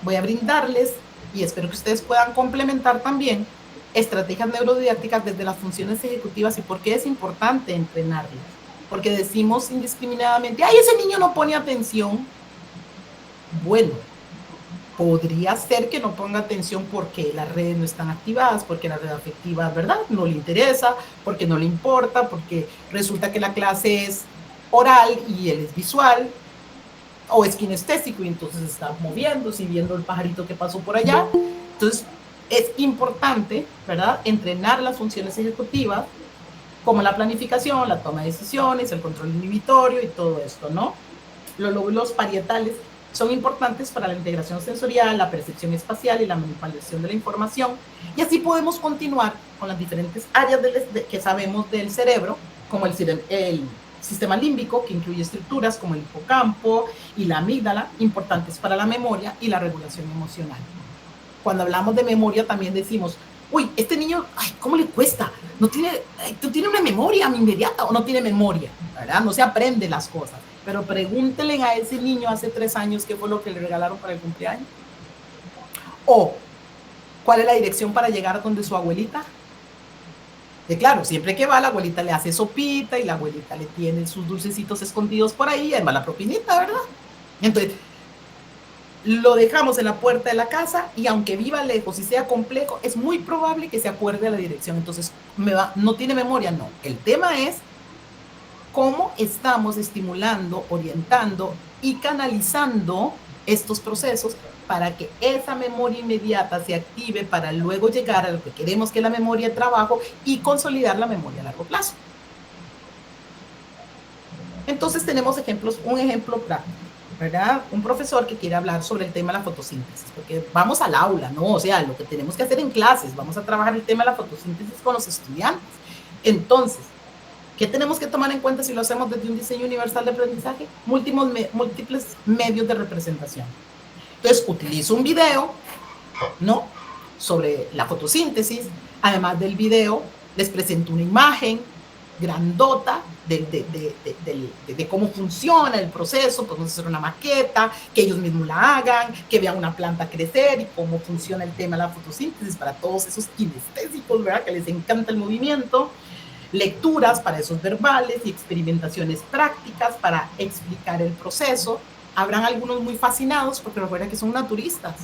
Voy a brindarles, y espero que ustedes puedan complementar también, estrategias neurodidácticas desde las funciones ejecutivas y por qué es importante entrenarlas. Porque decimos indiscriminadamente, ¡ay, ese niño no pone atención! Bueno, podría ser que no ponga atención porque las redes no están activadas, porque la red afectiva, ¿verdad?, no le interesa, porque no le importa, porque resulta que la clase es oral y él es visual, o es kinestésico y entonces está moviéndose y viendo el pajarito que pasó por allá. Entonces, es importante, ¿verdad?, entrenar las funciones ejecutivas, como la planificación, la toma de decisiones, el control inhibitorio y todo esto, ¿no? Los lóbulos parietales son importantes para la integración sensorial, la percepción espacial y la manipulación de la información. Y así podemos continuar con las diferentes áreas que sabemos del cerebro, como el sistema límbico, que incluye estructuras como el hipocampo y la amígdala, importantes para la memoria y la regulación emocional. Cuando hablamos de memoria también decimos, uy, este niño, ay, ¿cómo le cuesta? No tiene una memoria inmediata o no tiene memoria, ¿verdad? No se aprende las cosas. Pero pregúntenle a ese niño hace 3 años qué fue lo que le regalaron para el cumpleaños. O, ¿cuál es la dirección para llegar a donde su abuelita? Y claro, siempre que va, la abuelita le hace sopita y la abuelita le tiene sus dulcecitos escondidos por ahí, además la propinita, ¿verdad? Entonces, lo dejamos en la puerta de la casa y aunque viva lejos y sea complejo, es muy probable que se acuerde de la dirección. Entonces, ¿no tiene memoria? No. El tema es cómo estamos estimulando, orientando y canalizando estos procesos para que esa memoria inmediata se active para luego llegar a lo que queremos, que es la memoria de trabajo y consolidar la memoria a largo plazo. Entonces tenemos un ejemplo práctico, ¿verdad? Un profesor que quiere hablar sobre el tema de la fotosíntesis, porque vamos al aula, ¿no? O sea, lo que tenemos que hacer en clases, vamos a trabajar el tema de la fotosíntesis con los estudiantes. Entonces, ¿qué tenemos que tomar en cuenta si lo hacemos desde un diseño universal de aprendizaje? Múltiples medios de representación. Entonces, utilizo un video, ¿no?, sobre la fotosíntesis. Además del video, les presento una imagen grandota de cómo funciona el proceso. Podemos hacer una maqueta, que ellos mismos la hagan, que vean una planta crecer y cómo funciona el tema de la fotosíntesis para todos esos kinestésicos, ¿verdad?, que les encanta el movimiento. Lecturas para esos verbales y experimentaciones prácticas para explicar el proceso. Habrán algunos muy fascinados porque recuerda que son naturistas,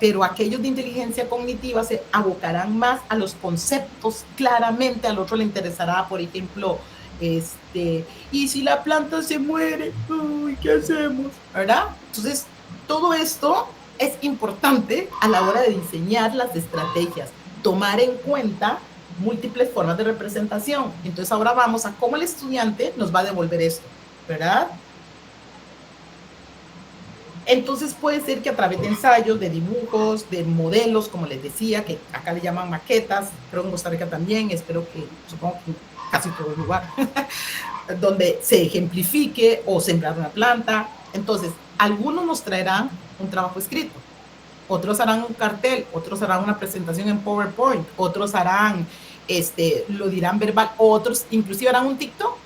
pero aquellos de inteligencia cognitiva se abocarán más a los conceptos claramente. Al otro le interesará, por ejemplo, y si la planta se muere, uy, ¿qué hacemos? ¿Verdad? Entonces, todo esto es importante a la hora de diseñar las estrategias, tomar en cuenta múltiples formas de representación. Entonces, ahora vamos a cómo el estudiante nos va a devolver esto, ¿verdad? Entonces puede ser que a través de ensayos, de dibujos, de modelos, como les decía, que acá le llaman maquetas, creo en Costa Rica también, supongo que en casi todo lugar, donde se ejemplifique o sembrar una planta. Entonces, algunos nos traerán un trabajo escrito, otros harán un cartel, otros harán una presentación en PowerPoint, otros harán, lo dirán verbal, otros inclusive harán un TikTok.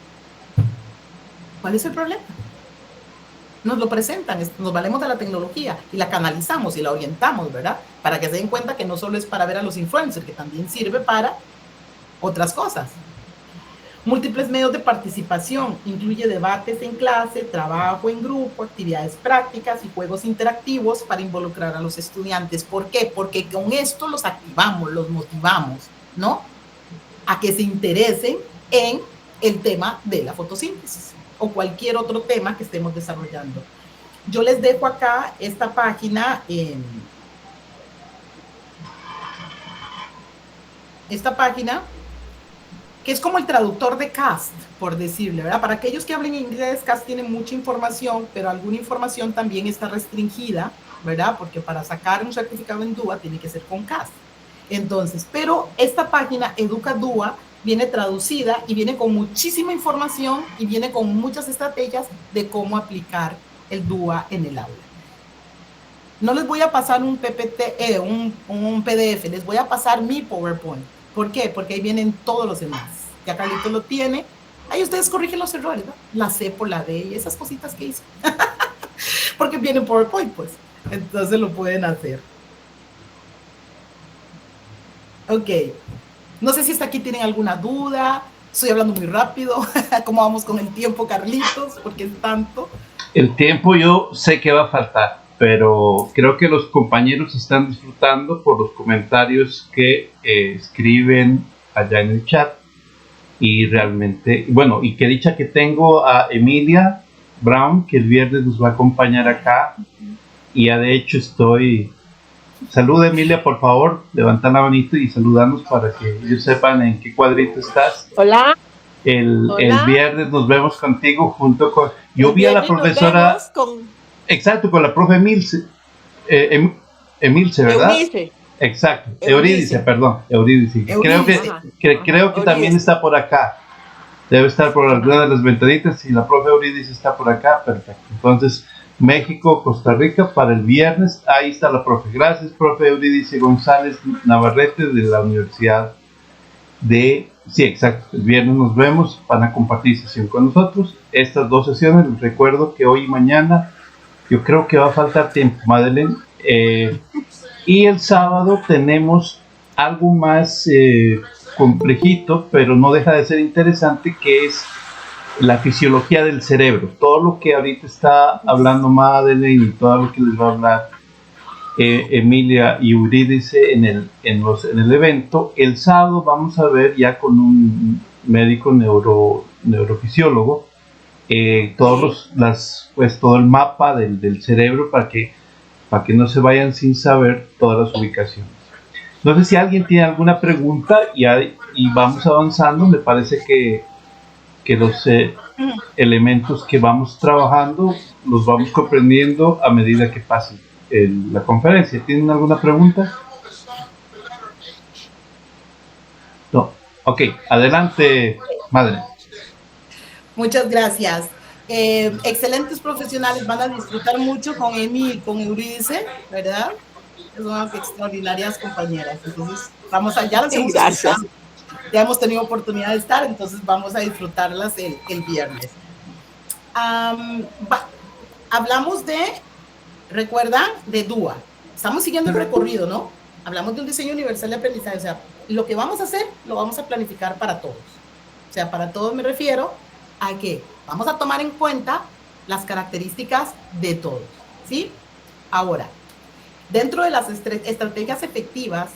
¿Cuál es el problema? Nos lo presentan, nos valemos de la tecnología y la canalizamos y la orientamos, ¿verdad? Para que se den cuenta que no solo es para ver a los influencers, que también sirve para otras cosas. Múltiples medios de participación, incluye debates en clase, trabajo en grupo, actividades prácticas y juegos interactivos para involucrar a los estudiantes. ¿Por qué? Porque con esto los activamos, los motivamos, ¿no? A que se interesen en el tema de la fotosíntesis o cualquier otro tema que estemos desarrollando. Yo les dejo acá esta página, que es como el traductor de CAST, por decirle, ¿verdad? Para aquellos que hablen inglés, CAST tiene mucha información, pero alguna información también está restringida, ¿verdad? Porque para sacar un certificado en DUA tiene que ser con CAST. Entonces, pero esta página, EducaDUA, viene traducida y viene con muchísima información y viene con muchas estrategias de cómo aplicar el DUA en el aula. No les voy a pasar un PPT, un PDF, les voy a pasar mi PowerPoint. ¿Por qué? Porque ahí vienen todos los demás. Ya Carlito lo tiene. Ahí ustedes corrigen los errores, ¿no? La C por la D y esas cositas que hizo. Porque viene en PowerPoint, pues. Entonces lo pueden hacer. Ok. No sé si hasta aquí tienen alguna duda. Estoy hablando muy rápido. ¿Cómo vamos con el tiempo, Carlitos? Porque es tanto. El tiempo yo sé que va a faltar, pero creo que los compañeros están disfrutando por los comentarios que escriben allá en el chat. Y realmente, bueno, y qué dicha que tengo a Emilia Brown, que el viernes nos va a acompañar acá. Y ya de hecho estoy... Saluda, Emilia, por favor, levanta la manito y saludanos para que ellos sepan en qué cuadrito estás. Hola. El viernes nos vemos contigo junto con... Yo vi a la profesora... Exacto, con la profe Emilce, ¿verdad? Eunice. Exacto, Eurídice, perdón, Eurídice. Creo que también está por acá. Debe estar por alguna de las ventanitas. Si la profe Eurídice está por acá, perfecto. Entonces, México, Costa Rica para el viernes. Ahí está la profe. Gracias, profe Eurídice González Navarrete de la Universidad de... Sí, exacto. El viernes nos vemos. Van a compartir sesión con nosotros. Estas dos sesiones, les recuerdo que hoy y mañana yo creo que va a faltar tiempo, Madeleine. Y el sábado tenemos algo más complejito, pero no deja de ser interesante, que es la fisiología del cerebro. Todo lo que ahorita está hablando Madeleine y todo lo que les va a hablar Emilia y Eurídice en el evento. El sábado vamos a ver ya con un médico neurofisiólogo todo el mapa del cerebro para que no se vayan sin saber todas las ubicaciones. No sé si alguien tiene alguna pregunta y vamos avanzando. Me parece que los elementos que vamos trabajando los vamos comprendiendo a medida que pase la conferencia. ¿Tienen alguna pregunta? No. Ok, adelante, madre. Muchas gracias. Excelentes profesionales, van a disfrutar mucho con Emi y con Eurídice, ¿verdad? Son unas extraordinarias compañeras. Entonces, vamos allá. Gracias. Ya hemos tenido oportunidad de estar, entonces vamos a disfrutarlas el viernes. Hablamos ¿recuerdan? De DUA. Estamos siguiendo el recorrido, ¿no? Hablamos de un diseño universal de aprendizaje. O sea, lo que vamos a hacer, lo vamos a planificar para todos. O sea, para todos me refiero a que vamos a tomar en cuenta las características de todos, ¿sí? Ahora, dentro de las estrategias efectivas,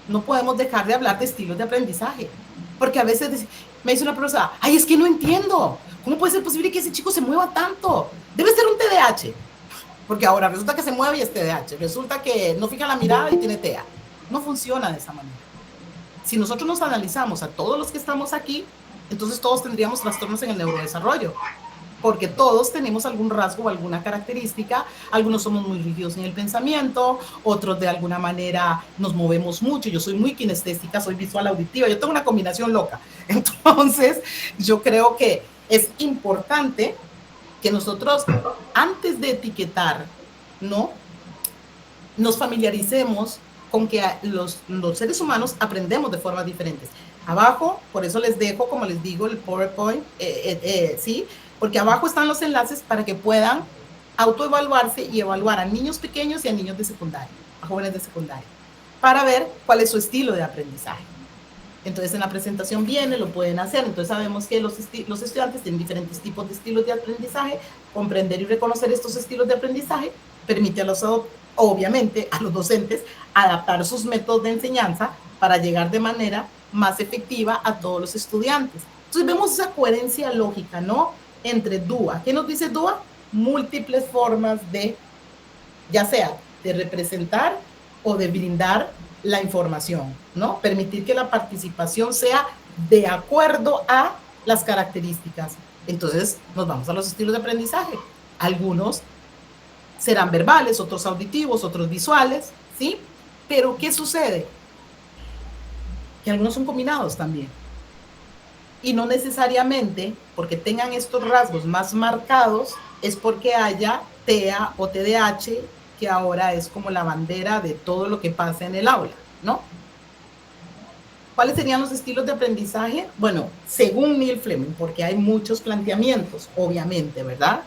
no podemos dejar de hablar de estilos de aprendizaje, porque a veces me dice una profesora, ay, es que no entiendo, ¿cómo puede ser posible que ese chico se mueva tanto? Debe ser un TDAH, porque ahora resulta que se mueve y es TDAH, resulta que no fija la mirada y tiene TEA. No funciona de esa manera. Si nosotros nos analizamos a todos los que estamos aquí, entonces todos tendríamos trastornos en el neurodesarrollo, porque todos tenemos algún rasgo o alguna característica. Algunos somos muy rígidos en el pensamiento, otros de alguna manera nos movemos mucho. Yo soy muy kinestésica, soy visual auditiva, yo tengo una combinación loca. Entonces, yo creo que es importante que nosotros, antes de etiquetar, ¿no?, nos familiaricemos con que los seres humanos aprendemos de formas diferentes. Abajo, por eso les dejo, como les digo, el PowerPoint, ¿sí? Porque abajo están los enlaces para que puedan autoevaluarse y evaluar a niños pequeños y a niños de secundaria, a jóvenes de secundaria, para ver cuál es su estilo de aprendizaje. Entonces, en la presentación viene, lo pueden hacer. Entonces, sabemos que los estudiantes tienen diferentes tipos de estilos de aprendizaje. Comprender y reconocer estos estilos de aprendizaje permite a los, obviamente, a los docentes adaptar sus métodos de enseñanza para llegar de manera más efectiva a todos los estudiantes. Entonces, vemos esa coherencia lógica, ¿no?, entre DUA. ¿Qué nos dice DUA? Múltiples formas de, ya sea de representar o de brindar la información, ¿no? Permitir que la participación sea de acuerdo a las características. Entonces, nos vamos a los estilos de aprendizaje. Algunos serán verbales, otros auditivos, otros visuales, ¿sí? Pero, ¿qué sucede? Que algunos son combinados también. Y no necesariamente porque tengan estos rasgos más marcados es porque haya TEA o TDAH, que ahora es como la bandera de todo lo que pasa en el aula, ¿no? ¿Cuáles serían los estilos de aprendizaje? Bueno, según Neil Fleming, porque hay muchos planteamientos, obviamente, ¿verdad?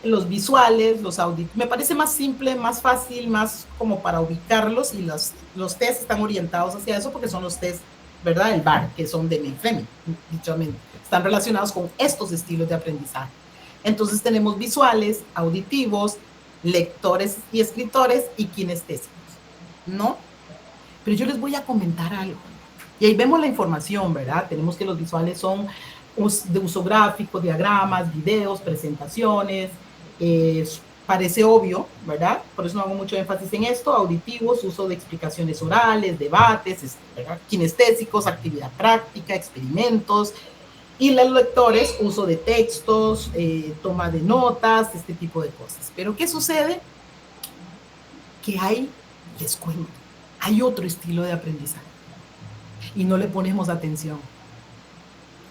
Los visuales, los auditivos, me parece más simple, más fácil, más como para ubicarlos, y los test están orientados hacia eso porque son los test, ¿verdad?, el VAR, que son de Neil Fleming, dichamente, están relacionados con estos estilos de aprendizaje. Entonces tenemos visuales, auditivos, lectores y escritores y kinestésicos, ¿no? Pero yo les voy a comentar algo. Y ahí vemos la información, ¿verdad? Tenemos que los visuales son de uso gráfico, diagramas, videos, presentaciones. Parece obvio, ¿verdad? Por eso no hago mucho énfasis en esto. Auditivos, uso de explicaciones orales, debates, ¿verdad?, kinestésicos, actividad práctica, experimentos. Y los lectores, uso de textos, toma de notas, este tipo de cosas. Pero ¿qué sucede? Que les cuento, hay otro estilo de aprendizaje y no le ponemos atención.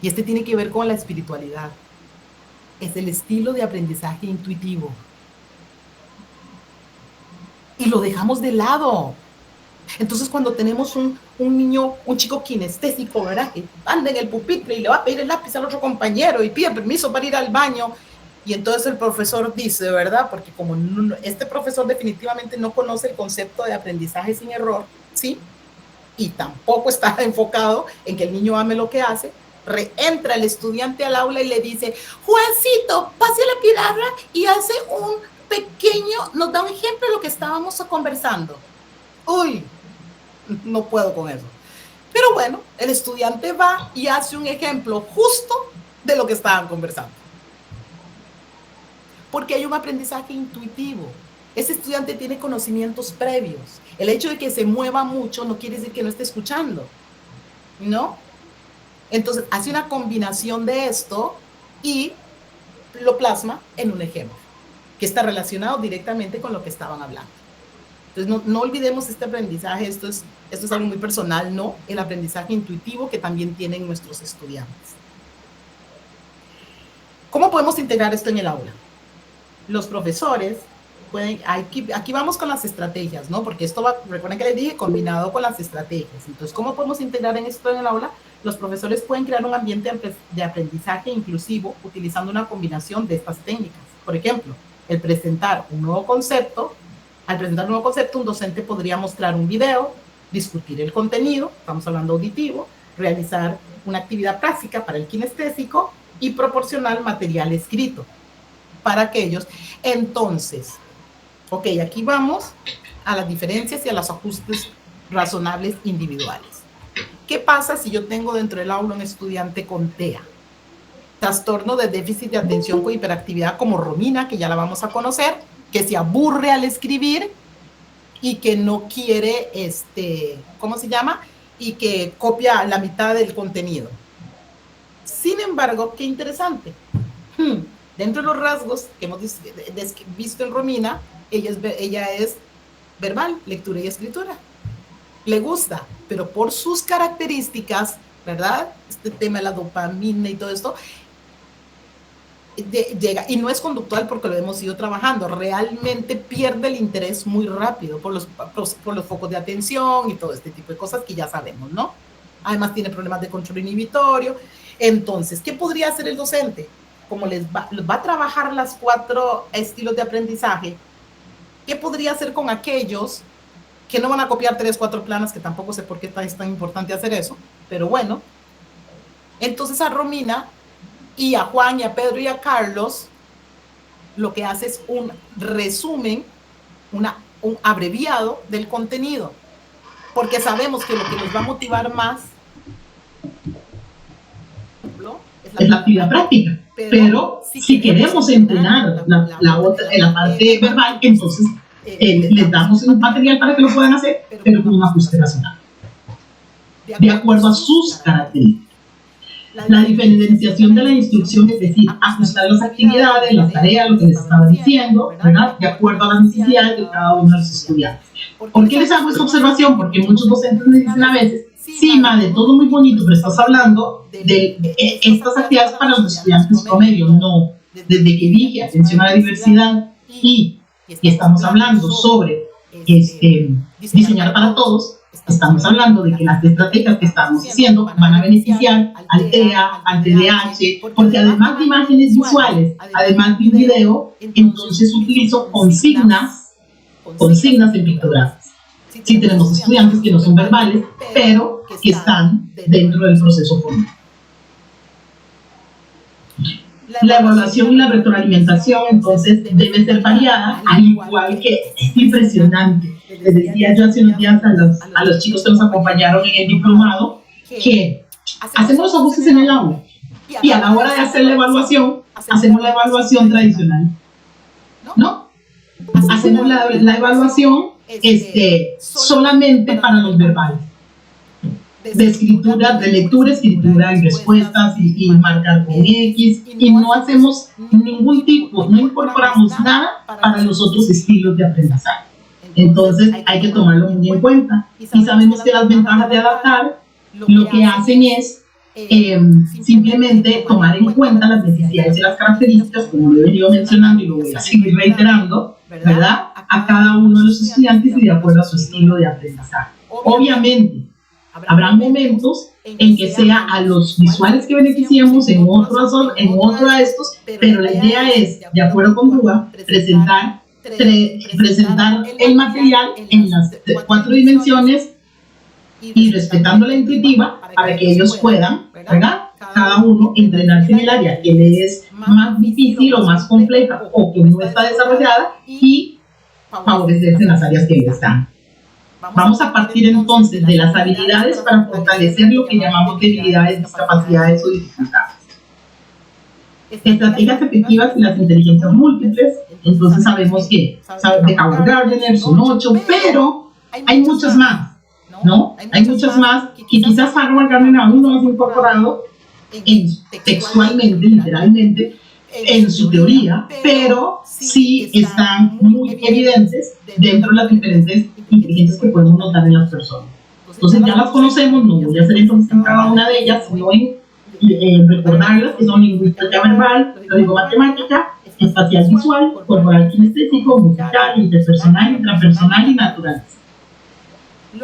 Y este tiene que ver con la espiritualidad. Es el estilo de aprendizaje intuitivo. Y lo dejamos de lado. Entonces, cuando tenemos un niño, un chico kinestésico, ¿verdad?, que anda en el pupitre y le va a pedir el lápiz al otro compañero y pide permiso para ir al baño, y entonces el profesor dice, ¿verdad?, porque como este profesor definitivamente no conoce el concepto de aprendizaje sin error, ¿sí?, y tampoco está enfocado en que el niño ame lo que hace, reentra el estudiante al aula y le dice, Juancito, pase la pizarra y hace un pequeño, nos da un ejemplo de lo que estábamos conversando. Uy, no puedo con eso. Pero bueno, el estudiante va y hace un ejemplo justo de lo que estaban conversando. Porque hay un aprendizaje intuitivo. Ese estudiante tiene conocimientos previos. El hecho de que se mueva mucho no quiere decir que no esté escuchando, ¿no? Entonces, hace una combinación de esto y lo plasma en un ejemplo que está relacionado directamente con lo que estaban hablando. Entonces, no olvidemos este aprendizaje. Esto es algo muy personal, ¿no? El aprendizaje intuitivo que también tienen nuestros estudiantes. ¿Cómo podemos integrar esto en el aula? Los profesores pueden, aquí vamos con las estrategias, ¿no? Porque esto va, recuerden que les dije, combinado con las estrategias. Entonces, ¿cómo podemos integrar en esto en el aula? Los profesores pueden crear un ambiente de aprendizaje inclusivo utilizando una combinación de estas técnicas. Por ejemplo, el presentar un nuevo concepto. Al presentar un nuevo concepto, un docente podría mostrar un video, discutir el contenido, estamos hablando auditivo, realizar una actividad práctica para el kinestésico y proporcionar material escrito para aquellos. Entonces, ok, aquí vamos a las diferencias y a los ajustes razonables individuales. ¿Qué pasa si yo tengo dentro del aula un estudiante con TEA? Trastorno de déficit de atención con hiperactividad, como Romina, que ya la vamos a conocer, que se aburre al escribir y que no quiere, ¿cómo se llama? Y que copia la mitad del contenido. Sin embargo, qué interesante. Dentro de los rasgos que hemos visto en Romina, ella es verbal, lectura y escritura. Le gusta, pero por sus características, ¿verdad? Este tema de la dopamina y todo esto, llega, y no es conductual porque lo hemos ido trabajando, realmente pierde el interés muy rápido por los focos de atención y todo este tipo de cosas que ya sabemos, ¿no? Además tiene problemas de control inhibitorio. Entonces, ¿qué podría hacer el docente? Como les va a trabajar las 4 estilos de aprendizaje, ¿qué podría hacer con aquellos que no van a copiar 3, 4 planas, que tampoco sé por qué es tan importante hacer eso, pero bueno? Entonces a Romina y a Juan y a Pedro y a Carlos lo que hace es un resumen, un abreviado del contenido, porque sabemos que lo que nos va a motivar más es la actividad práctica, pero si queremos entrenar la parte verbal, entonces les damos un material para que lo puedan hacer, pero con un ajuste razonable, de acuerdo a sus características. La diferenciación de la instrucción, es decir, ajustar las actividades, las tareas, lo que les estaba diciendo, ¿verdad? De acuerdo a las necesidades de cada uno de los estudiantes. ¿Por qué les hago esta observación? Porque muchos docentes me dicen a veces, sí, madre, todo muy bonito, pero estás hablando de estas actividades para los estudiantes promedio. No, desde que dije atención a la diversidad y estamos hablando sobre diseñar para todos, estamos hablando de que las estrategias que estamos haciendo van a beneficiar al TEA, al TDAH, porque además de imágenes visuales, además de un video, entonces utilizo consignas en pictogramas. Sí tenemos estudiantes que no son verbales, pero que están dentro del proceso formal. La evaluación y la retroalimentación, entonces, debe ser variada, al igual que es impresionante. Les decía yo hace unos días a los chicos que nos acompañaron en el diplomado que hacemos los ajustes en el aula y a la hora de hacer la evaluación, hacemos la evaluación tradicional. ¿No? Hacemos la evaluación solamente para los verbales. De escritura, de lectura, escritura y respuestas y marcar con X, y no hacemos ningún tipo, no incorporamos nada para los otros estilos de aprendizaje. Entonces hay que tomarlo muy en cuenta, y sabemos que las ventajas de adaptar lo que hacen es simplemente tomar en cuenta las necesidades y las características, como lo he venido mencionando y lo voy a seguir reiterando, ¿verdad?, a cada uno de los estudiantes y de acuerdo a su estilo de aprendizaje. Obviamente habrá momentos en que sea a los visuales que beneficiemos, en otro de estos, pero la idea es, de acuerdo con Cuba, presentar el material en las 4 dimensiones y respetando la intuitiva para que ellos puedan, ¿verdad?, cada uno entrenarse en el área que le es más difícil o más compleja o que no está desarrollada y favorecerse en las áreas que les están. Vamos a partir entonces de las habilidades para fortalecer lo que llamamos debilidades, discapacidades o dificultades. Estrategias efectivas y las inteligencias múltiples. Entonces sabemos que de Howard Gardner son 8, pero hay muchas más, ¿no? Hay muchas más que quizás Howard Gardner aún no has incorporado textualmente, literalmente, en su teoría, pero sí están muy evidentes dentro de las diferentes inteligencias que podemos notar en las personas. Entonces ya las conocemos, no voy a hacer entonces en cada una de ellas, sino en recordarlas, que son lingüística verbal, lógico-matemática, espacial visual, corporal kinestésico, musical, interpersonal, intrapersonal y natural.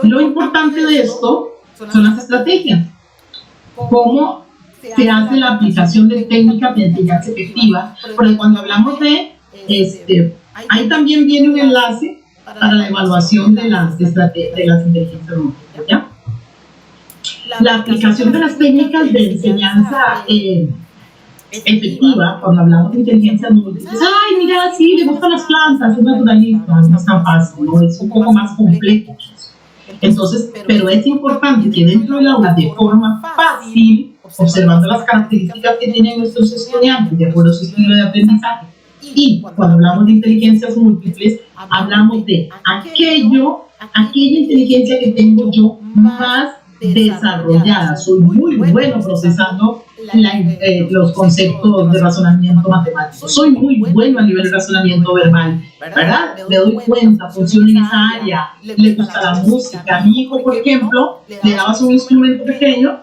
Lo importante de esto son las estrategias. ¿Cómo se hace la aplicación de técnicas de inteligencia efectiva? Porque cuando hablamos de ahí también viene un enlace para la evaluación de las inteligencias múltiples, ¿ya? La aplicación de las técnicas de enseñanza efectiva, cuando hablamos de inteligencia múltiple, ay, mira, sí, le gustan las plantas, es naturalista, no es tan fácil, ¿no? Es un poco más complejo. Entonces, pero es importante que dentro del aula, de forma fácil, observando las características que tienen nuestros estudiantes de acuerdo a su estilo de aprendizaje, y cuando hablamos de inteligencias múltiples, hablamos de aquella inteligencia que tengo yo más desarrollada. Soy muy bueno procesando los conceptos de razonamiento matemático. Soy muy bueno a nivel de razonamiento verbal, ¿verdad? Me doy cuenta, funciona en esa área, le gusta la música. A mi hijo, por ejemplo, le dabas un instrumento pequeño,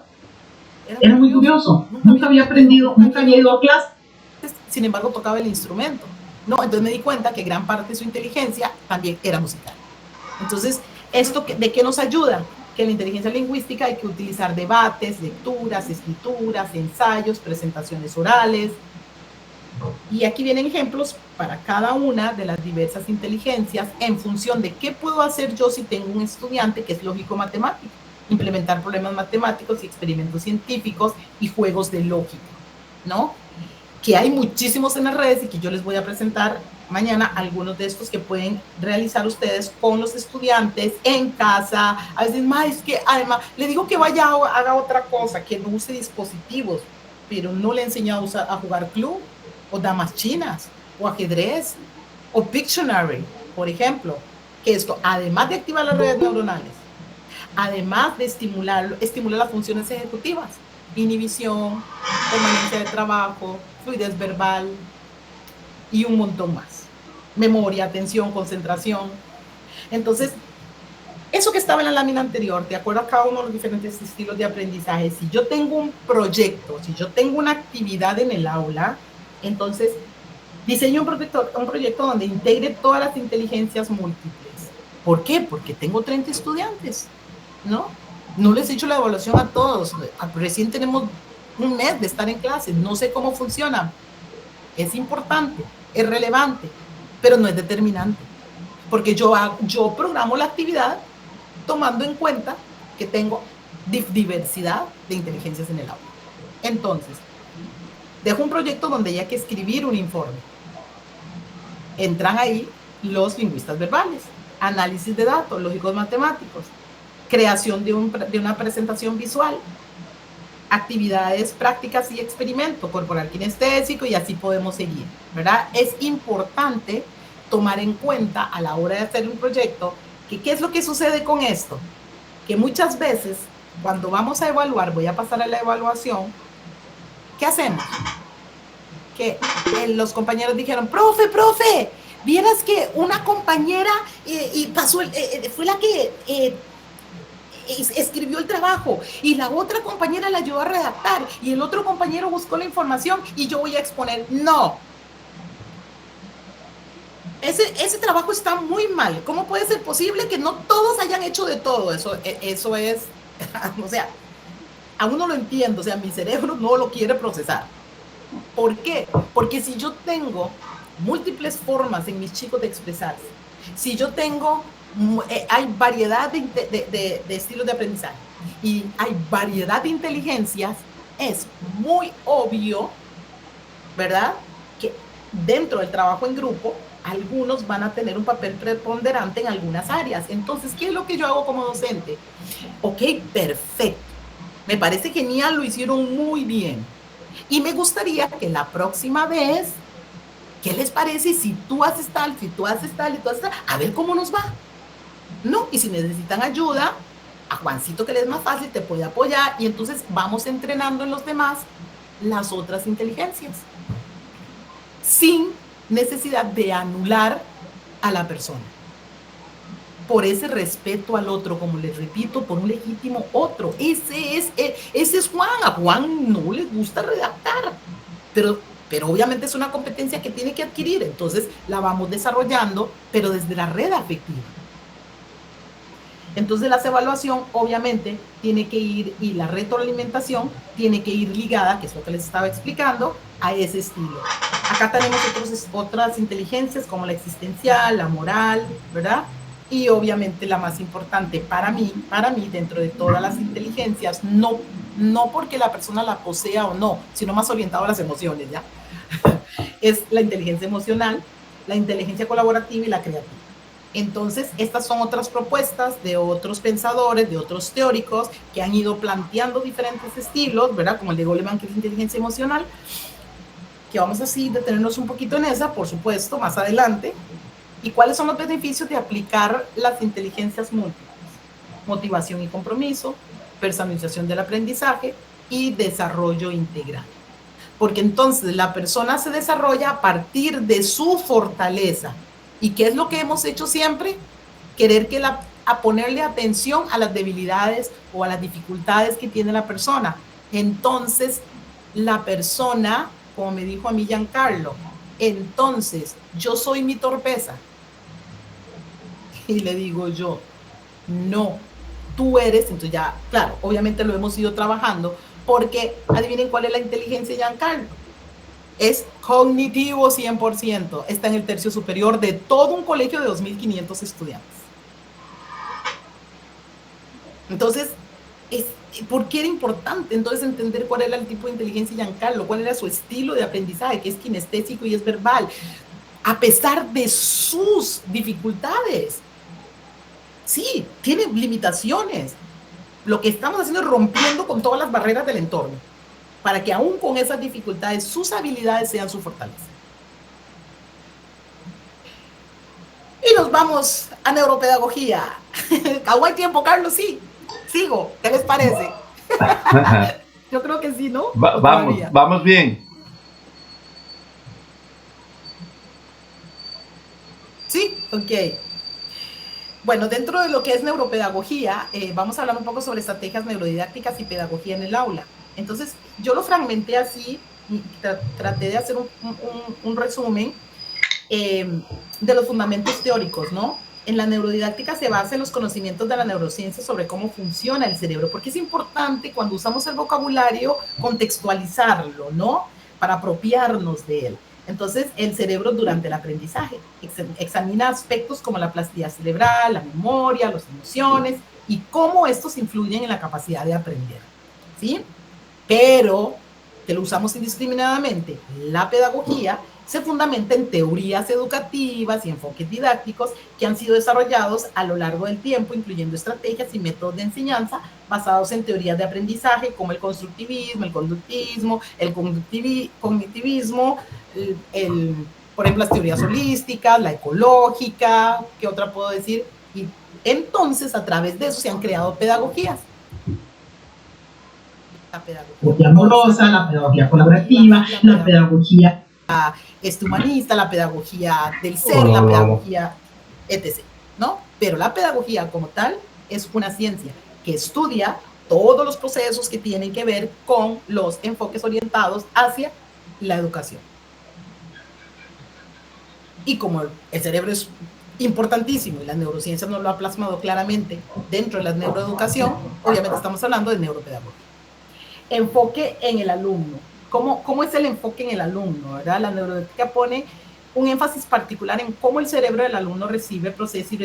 era muy curioso, nunca había aprendido, nunca había ido a clase. Sin embargo, tocaba el instrumento, ¿no? Entonces me di cuenta que gran parte de su inteligencia también era musical. Entonces, ¿esto de qué nos ayuda? Que en la inteligencia lingüística hay que utilizar debates, lecturas, escrituras, ensayos, presentaciones orales. Y aquí vienen ejemplos para cada una de las diversas inteligencias en función de qué puedo hacer yo si tengo un estudiante que es lógico-matemático. Implementar problemas matemáticos y experimentos científicos y juegos de lógica, ¿no? Que hay muchísimos en las redes y que yo les voy a presentar mañana algunos de estos que pueden realizar ustedes con los estudiantes en casa. A veces, es que además le digo que vaya, haga otra cosa, que no use dispositivos, pero no le he enseñado a jugar club, o damas chinas, o ajedrez, o Pictionary, por ejemplo, que esto, además de activar las redes neuronales, además de estimular las funciones ejecutivas, inhibición, permanencia de trabajo, fluidez verbal y un montón más. Memoria, atención, concentración. Entonces, eso que estaba en la lámina anterior, de acuerdo a cada uno de los diferentes estilos de aprendizaje, si yo tengo un proyecto, si yo tengo una actividad en el aula, entonces diseño un proyecto donde integre todas las inteligencias múltiples. ¿Por qué? Porque tengo 30 estudiantes, ¿no? No les he hecho la evaluación a todos. Recién tenemos un mes de estar en clase. No sé cómo funciona. Es importante, es relevante, pero no es determinante. Porque yo programo la actividad tomando en cuenta que tengo diversidad de inteligencias en el aula. Entonces, dejo un proyecto donde hay que escribir un informe. Entran ahí los lingüistas verbales, análisis de datos, lógicos matemáticos, creación de una presentación visual, actividades prácticas y experimento corporal kinestésico, y así podemos seguir, ¿verdad? Es importante tomar en cuenta a la hora de hacer un proyecto que qué es lo que sucede con esto, que muchas veces cuando vamos a evaluar, voy a pasar a la evaluación, ¿qué hacemos? Que los compañeros dijeron, profe, vieras que una compañera fue la que escribió el trabajo, y la otra compañera la ayudó a redactar, y el otro compañero buscó la información y yo voy a exponer. No, ese trabajo está muy mal. ¿Cómo puede ser posible que no todos hayan hecho de todo? Eso es, o sea, aún no lo entiendo, o sea, mi cerebro no lo quiere procesar. ¿Por qué? Porque si yo tengo múltiples formas en mis chicos de expresarse, si yo tengo hay variedad de estilos de aprendizaje y hay variedad de inteligencias, es muy obvio, ¿verdad?, que dentro del trabajo en grupo, algunos van a tener un papel preponderante en algunas áreas. Entonces, ¿qué es lo que yo hago como docente? Ok, perfecto. Me parece genial, lo hicieron muy bien. Y me gustaría que la próxima vez, ¿qué les parece si tú haces tal, si tú haces tal y tú haces tal? A ver cómo nos va. ¿No? Y si necesitan ayuda, a Juancito, que le es más fácil, te puede apoyar, y entonces vamos entrenando en los demás las otras inteligencias sin necesidad de anular a la persona, por ese respeto al otro, como les repito, por un legítimo otro. Ese es Juan. A Juan no le gusta redactar, pero obviamente es una competencia que tiene que adquirir, entonces la vamos desarrollando, pero desde la red afectiva. Entonces la evaluación obviamente tiene que ir, y la retroalimentación tiene que ir ligada, que es lo que les estaba explicando, a ese estilo. Acá tenemos otras inteligencias como la existencial, la moral, ¿verdad? Y obviamente la más importante para mí dentro de todas las inteligencias, no no porque la persona la posea o no, sino más orientado a las emociones, ¿ya? Es la inteligencia emocional, la inteligencia colaborativa y la creativa. Entonces, estas son otras propuestas de otros pensadores, de otros teóricos que han ido planteando diferentes estilos, ¿verdad? Como el de Goleman, que es inteligencia emocional, que vamos así a detenernos un poquito en esa, por supuesto, más adelante. ¿Y cuáles son los beneficios de aplicar las inteligencias múltiples? Motivación y compromiso, personalización del aprendizaje y desarrollo integral. Porque entonces la persona se desarrolla a partir de su fortaleza. ¿Y qué es lo que hemos hecho siempre? Querer a ponerle atención a las debilidades o a las dificultades que tiene la persona. Entonces, la persona, como me dijo a mí Giancarlo, entonces, yo soy mi torpeza. Y le digo yo, no, tú eres, entonces ya, claro, obviamente lo hemos ido trabajando, porque adivinen cuál es la inteligencia de Giancarlo. Es cognitivo 100%, está en el tercio superior de todo un colegio de 2.500 estudiantes. Entonces, ¿por qué era importante entonces entender cuál era el tipo de inteligencia de Giancarlo? ¿Cuál era su estilo de aprendizaje, que es kinestésico y es verbal? A pesar de sus dificultades. Sí, tiene limitaciones. Lo que estamos haciendo es rompiendo con todas las barreras del entorno, para que aún con esas dificultades, sus habilidades sean su fortaleza. Y nos vamos a neuropedagogía. ¿Aún hay tiempo, Carlos? Sí. Sigo. ¿Qué les parece? Yo creo que sí, ¿no? Vamos bien. Sí, ok. Bueno, dentro de lo que es neuropedagogía, vamos a hablar un poco sobre estrategias neurodidácticas y pedagogía en el aula. Entonces, yo lo fragmenté así, y traté de hacer un resumen de los fundamentos teóricos, ¿no? En la neurodidáctica se basa en los conocimientos de la neurociencia sobre cómo funciona el cerebro, porque es importante cuando usamos el vocabulario contextualizarlo, ¿no? Para apropiarnos de él. Entonces, el cerebro durante el aprendizaje examina aspectos como la plasticidad cerebral, la memoria, las emociones y cómo estos influyen en la capacidad de aprender, ¿sí? Pero, que lo usamos indiscriminadamente, la pedagogía se fundamenta en teorías educativas y enfoques didácticos que han sido desarrollados a lo largo del tiempo, incluyendo estrategias y métodos de enseñanza basados en teorías de aprendizaje como el constructivismo, el conductismo, el cognitivismo, por ejemplo, las teorías holísticas, la ecológica, ¿qué otra puedo decir? Y entonces, a través de eso se han creado pedagogías. La pedagogía amorosa, la pedagogía colaborativa, la pedagogía humanista, la pedagogía del ser, la pedagogía, etc., ¿no? Pero la pedagogía como tal es una ciencia que estudia todos los procesos que tienen que ver con los enfoques orientados hacia la educación. Y como el cerebro es importantísimo y la neurociencia nos lo ha plasmado claramente dentro de la neuroeducación, obviamente estamos hablando de neuropedagogía. Enfoque en el alumno. ¿Cómo es el enfoque en el alumno, verdad? La neuroética pone un énfasis particular en cómo el cerebro del alumno recibe, procesa y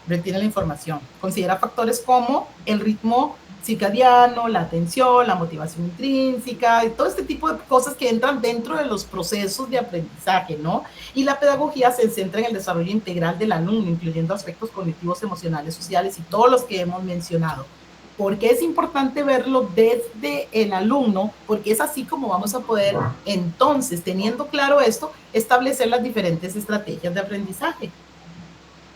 retiene la información. Considera factores como el ritmo circadiano, la atención, la motivación intrínseca, y todo este tipo de cosas que entran dentro de los procesos de aprendizaje, ¿no? Y la pedagogía se centra en el desarrollo integral del alumno, incluyendo aspectos cognitivos, emocionales, sociales y todos los que hemos mencionado. Porque es importante verlo desde el alumno, porque es así como vamos a poder, entonces, teniendo claro esto, establecer las diferentes estrategias de aprendizaje.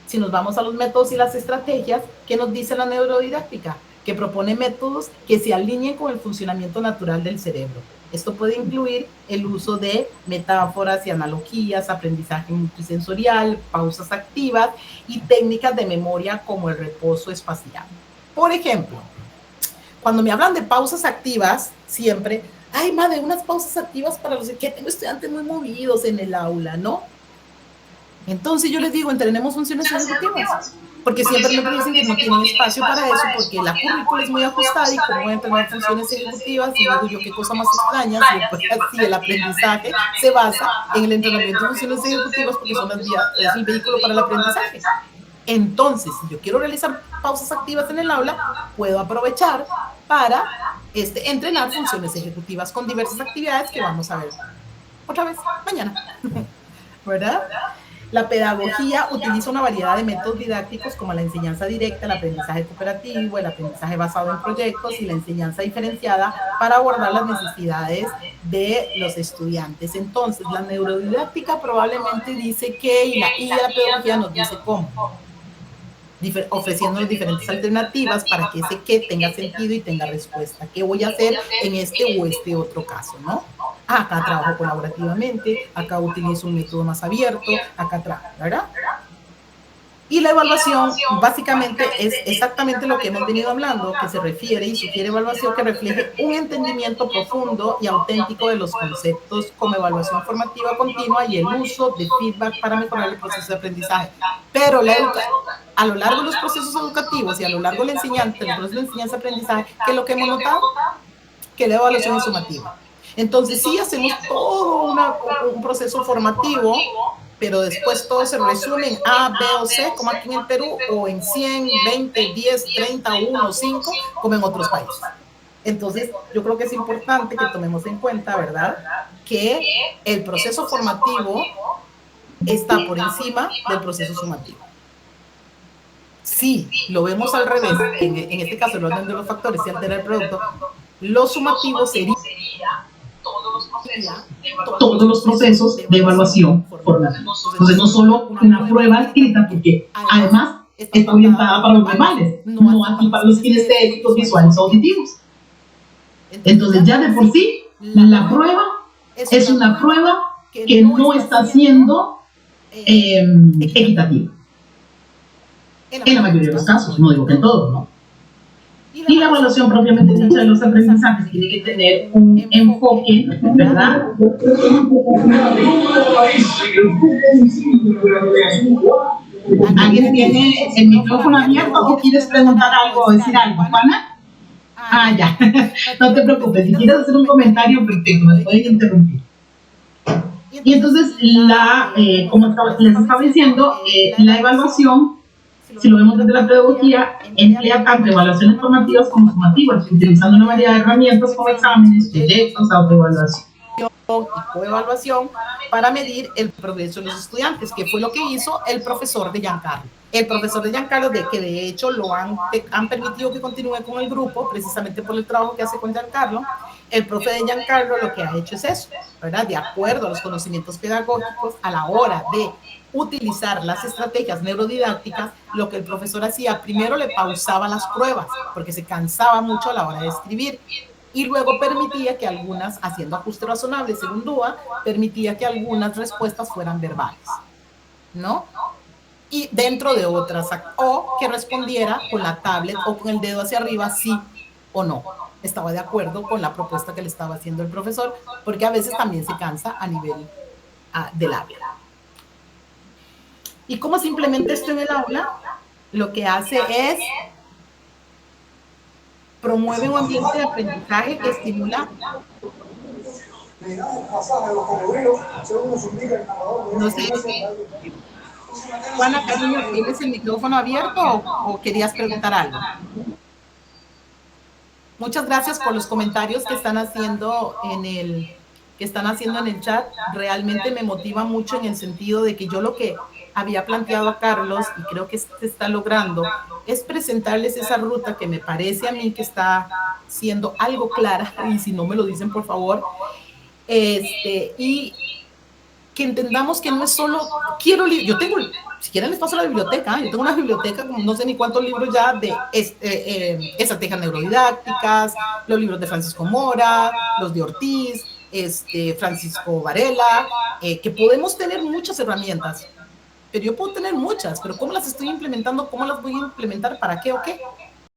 Si nos vamos a los métodos y las estrategias, ¿qué nos dice la neurodidáctica? Que propone métodos que se alineen con el funcionamiento natural del cerebro. Esto puede incluir el uso de metáforas y analogías, aprendizaje multisensorial, pausas activas y técnicas de memoria como el reposo espacial. Por ejemplo, cuando me hablan de pausas activas, siempre, ay, madre, unas pausas activas para los que tengo estudiantes muy movidos en el aula, ¿no? Entonces yo les digo, entrenemos funciones ejecutivas, porque siempre me dicen que no tienen espacio para eso, porque la currícula es muy ajustada y cómo voy a entrenar funciones ejecutivas, y digo yo, qué cosa más extraña, si el aprendizaje se basa en el entrenamiento de funciones ejecutivas, porque son las vías, es el vehículo para el aprendizaje. Entonces, si yo quiero realizar pausas activas en el aula, puedo aprovechar para entrenar funciones ejecutivas con diversas actividades que vamos a ver otra vez mañana, ¿verdad? La pedagogía utiliza una variedad de métodos didácticos como la enseñanza directa, el aprendizaje cooperativo, el aprendizaje basado en proyectos y la enseñanza diferenciada para abordar las necesidades de los estudiantes. Entonces, la neurodidáctica probablemente dice qué y la pedagogía nos dice cómo, ofreciendo diferentes alternativas para que ese qué tenga sentido y tenga respuesta. ¿Qué voy a hacer en este o este otro caso, no? Acá trabajo colaborativamente, acá utilizo un método más abierto, acá trabajo, ¿verdad? Y la evaluación básicamente es exactamente lo que hemos venido hablando, que se refiere y sugiere evaluación que refleje un entendimiento profundo y auténtico de los conceptos como evaluación formativa continua y el uso de feedback para mejorar el proceso de aprendizaje. Pero a lo largo de los procesos educativos y a lo largo de la enseñanza, del proceso de enseñanza-aprendizaje, ¿qué es lo que hemos notado? Que la evaluación es sumativa. Entonces sí hacemos todo un proceso formativo, pero después todo se resume en A, B o C, como aquí en el Perú, o en 100, 20, 10, 30, 1, 5, como en otros países. Entonces yo creo que es importante que tomemos en cuenta, ¿verdad?, que el proceso formativo está por encima del proceso sumativo. Si lo vemos al revés, en este caso el orden de los factores se altera el producto, lo sumativo sería todos los procesos de evaluación formativa. Entonces, no solo una prueba escrita, porque además está orientada para los verbales, no aquí para los kinestésicos, visuales o auditivos. Entonces, ya de por sí, la prueba es una prueba que no está siendo equitativa. En la mayoría de los casos, no digo que en todos, ¿no? Y la evaluación propiamente dicha de los aprendizajes tiene que tener un enfoque, ¿verdad? ¿Alguien tiene el micrófono abierto o quieres preguntar algo o decir algo, Juana? Ah, ya. No te preocupes, si quieres hacer un comentario, perfecto, me pueden interrumpir. Y entonces, como les estaba diciendo, la evaluación, si lo vemos desde la pedagogía, emplea tanto evaluaciones formativas como sumativas, utilizando una variedad de herramientas como exámenes, proyectos, autoevaluación y coevaluación para medir el progreso de los estudiantes, que fue lo que hizo el profesor de Giancarlo. El profesor de Giancarlo, que de hecho lo han permitido que continúe con el grupo, precisamente por el trabajo que hace con Giancarlo. El profe de Giancarlo lo que ha hecho es eso, ¿verdad? De acuerdo a los conocimientos pedagógicos, a la hora de utilizar las estrategias neurodidácticas, lo que el profesor hacía, primero le pausaba las pruebas, porque se cansaba mucho a la hora de escribir, y luego permitía que algunas, haciendo ajustes razonables según Dúa, permitía que algunas respuestas fueran verbales, ¿no? Y dentro de otras, o que respondiera con la tablet o con el dedo hacia arriba, sí o no. Estaba de acuerdo con la propuesta que le estaba haciendo el profesor, porque a veces también se cansa a nivel del habla. ¿Y cómo se implementa esto en el aula? Lo que hace es promueve un ambiente de aprendizaje que estimula. No sé, Juana, cariño, ¿tienes el micrófono abierto o querías preguntar algo? Muchas gracias por los comentarios que están haciendo en el chat. Realmente me motiva mucho en el sentido de que yo lo que había planteado a Carlos, y creo que se está logrando, es presentarles esa ruta que me parece a mí que está siendo algo clara, y si no me lo dicen, por favor, y que entendamos que no es solo, yo tengo, si quieren les paso la biblioteca, yo tengo una biblioteca, no sé ni cuántos libros ya de estrategias neurodidácticas, los libros de Francisco Mora, los de Ortiz, Francisco Varela, que podemos tener muchas herramientas, pero yo puedo tener muchas, pero ¿cómo las estoy implementando? ¿Cómo las voy a implementar? ¿Para qué o qué?